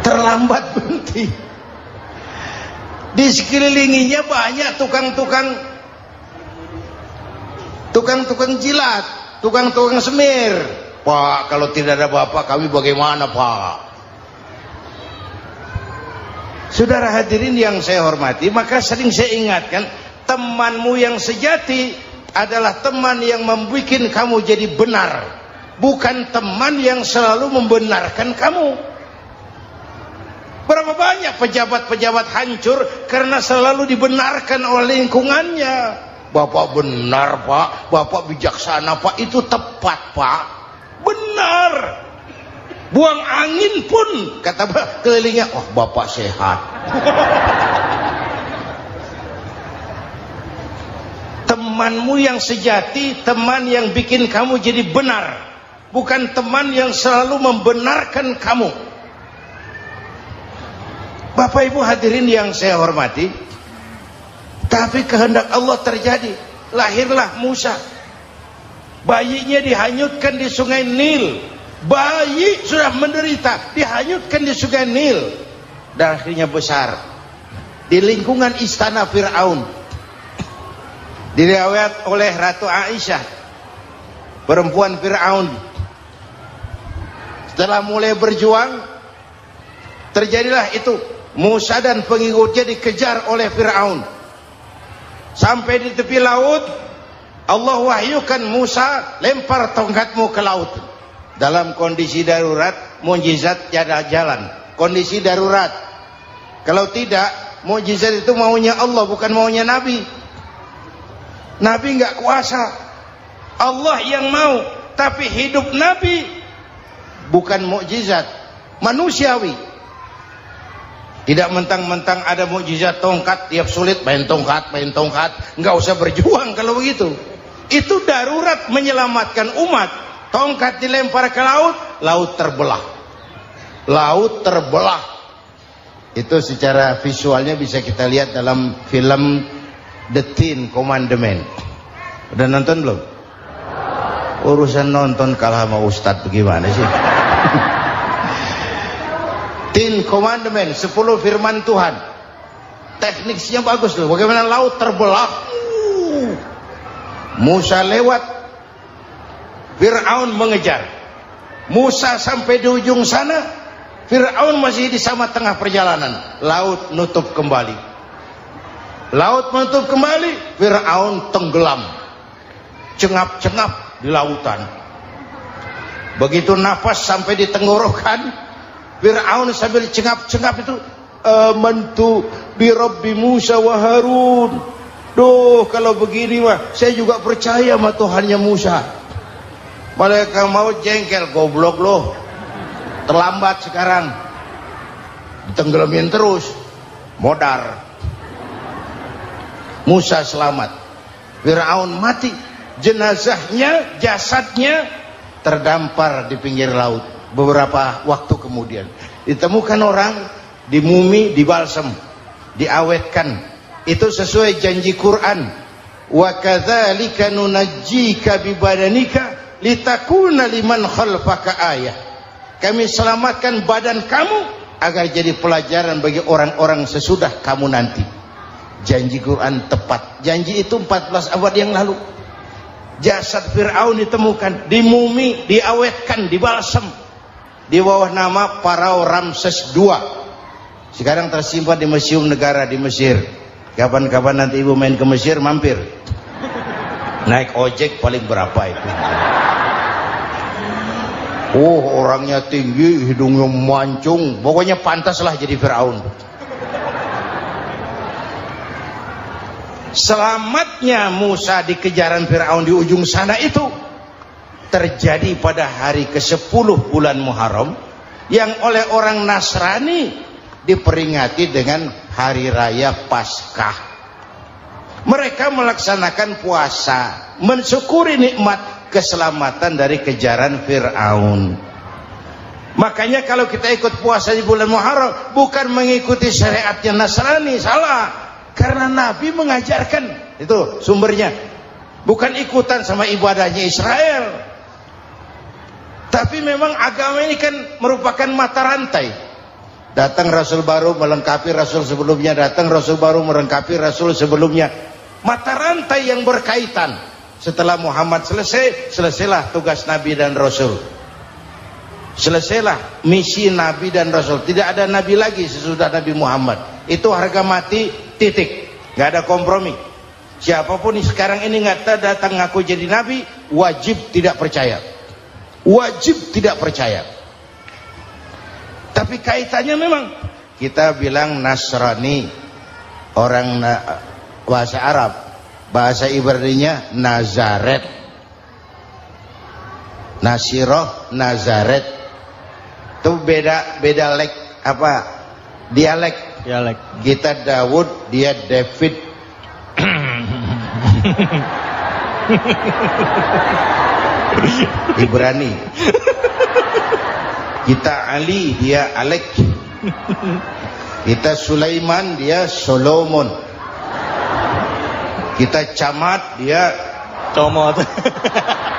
Terlambat berhenti. Di sekelilinginya banyak tukang-tukang tukang-tukang jilat, tukang-tukang semir. Pak, kalau tidak ada bapak kami bagaimana, Pak? Saudara hadirin yang saya hormati, maka sering saya ingatkan, temanmu yang sejati adalah teman yang membuat kamu jadi benar, bukan teman yang selalu membenarkan kamu. Berapa banyak pejabat-pejabat hancur karena selalu dibenarkan oleh lingkungannya. Bapak benar, Pak, Bapak bijaksana, Pak, itu tepat, Pak, benar. Buang angin pun kata kelilingnya, oh Bapak sehat. Temanmu yang sejati, teman yang bikin kamu jadi benar, bukan teman yang selalu membenarkan kamu. Bapak Ibu hadirin yang saya hormati, tapi kehendak Allah terjadi. Lahirlah Musa, bayinya dihanyutkan di sungai Nil. Bayi sudah menderita, dihanyutkan di sungai Nil, dan akhirnya besar di lingkungan istana Fir'aun. Diriwayat oleh Ratu Aisyah, perempuan Fir'aun, setelah mulai berjuang, terjadilah itu. Musa dan pengikutnya dikejar oleh Fir'aun. Sampai di tepi laut, Allah wahyukan, Musa, lempar tongkatmu ke laut. Dalam kondisi darurat, mukjizat tiada jalan. Kondisi darurat. Kalau tidak, mukjizat itu maunya Allah, bukan maunya Nabi. Nabi nggak kuasa, Allah yang mau. Tapi hidup Nabi bukan mukjizat, manusiawi. Tidak mentang-mentang ada mukjizat tongkat, tiap sulit main tongkat, nggak usah berjuang kalau begitu. Itu darurat menyelamatkan umat. Tongkat dilempar ke laut, laut terbelah. Laut terbelah. Itu secara visualnya bisa kita lihat dalam film The Ten Commandments. Udah nonton belum? Urusan nonton kalah sama Ustadz bagaimana sih? Ten Commandments, 10 firman Tuhan. Tekniknya bagus loh. Bagaimana laut terbelah. Musa lewat, Fir'aun mengejar. Musa sampai di ujung sana, Fir'aun masih di sama tengah perjalanan. Laut nutup kembali. Laut menutup kembali, Fir'aun tenggelam, cengap-cengap di lautan. Begitu nafas sampai di tenggorokan, Fir'aun sambil cengap-cengap itu, amantu bi Rabbi Musa wa Harun. Duh, kalau begini mah saya juga percaya sama Tuhannya Musa. Malaikat maut jengkel, goblok loh, terlambat sekarang, ditenggelamin terus, modar. Musa selamat, Fir'aun mati, jenazahnya, jasadnya terdampar di pinggir laut. Beberapa waktu kemudian ditemukan orang, dimumi, dibalsem, diawetkan. Itu sesuai janji Quran, wa kadzalika nunajjika bi badanika litakuna liman khalfaka ayah. Kami selamatkan badan kamu agar jadi pelajaran bagi orang-orang sesudah kamu nanti. Janji Quran tepat. Janji itu 14 abad yang lalu. Jasad Fir'aun ditemukan, dimumi, diawetkan, dibalsem di bawah nama Farao Ramses II. Sekarang tersimpan di Museum Negara di Mesir. Kapan-kapan nanti ibu main ke Mesir, mampir. Naik ojek paling berapa itu? Oh, orangnya tinggi, hidungnya mancung, pokoknya pantaslah jadi Fir'aun. Selamatnya Musa di kejaran Fir'aun di ujung sana itu terjadi pada hari ke-10 bulan Muharram, yang oleh orang Nasrani diperingati dengan hari raya Paskah. Mereka melaksanakan puasa, mensyukuri nikmat keselamatan dari kejaran Fir'aun. Makanya kalau kita ikut puasa di bulan Muharram, bukan mengikuti syariatnya Nasrani, salah. Karena Nabi mengajarkan, itu sumbernya. Bukan ikutan sama ibadahnya Israel. Tapi memang agama ini kan merupakan mata rantai. Datang Rasul baru melengkapi Rasul sebelumnya, datang Rasul baru melengkapi Rasul sebelumnya. Mata rantai yang berkaitan. Setelah Muhammad selesai, selesailah tugas Nabi dan Rasul. Selesailah misi Nabi dan Rasul. Tidak ada Nabi lagi sesudah Nabi Muhammad. Itu harga mati, titik. Gak ada kompromi. Siapapun sekarang ini nggak datang ngaku jadi Nabi, wajib tidak percaya. Wajib tidak percaya. Tapi kaitannya memang, kita bilang Nasrani, orang bahasa Arab, bahasa Ibraninya Nazaret, Nasiroh, Nazaret. Itu beda dialek. Kita Daud, dia David. Ibrani. Kita Ali, dia Alek. Kita Sulaiman, dia Solomon. Kita Camat, dia Comot.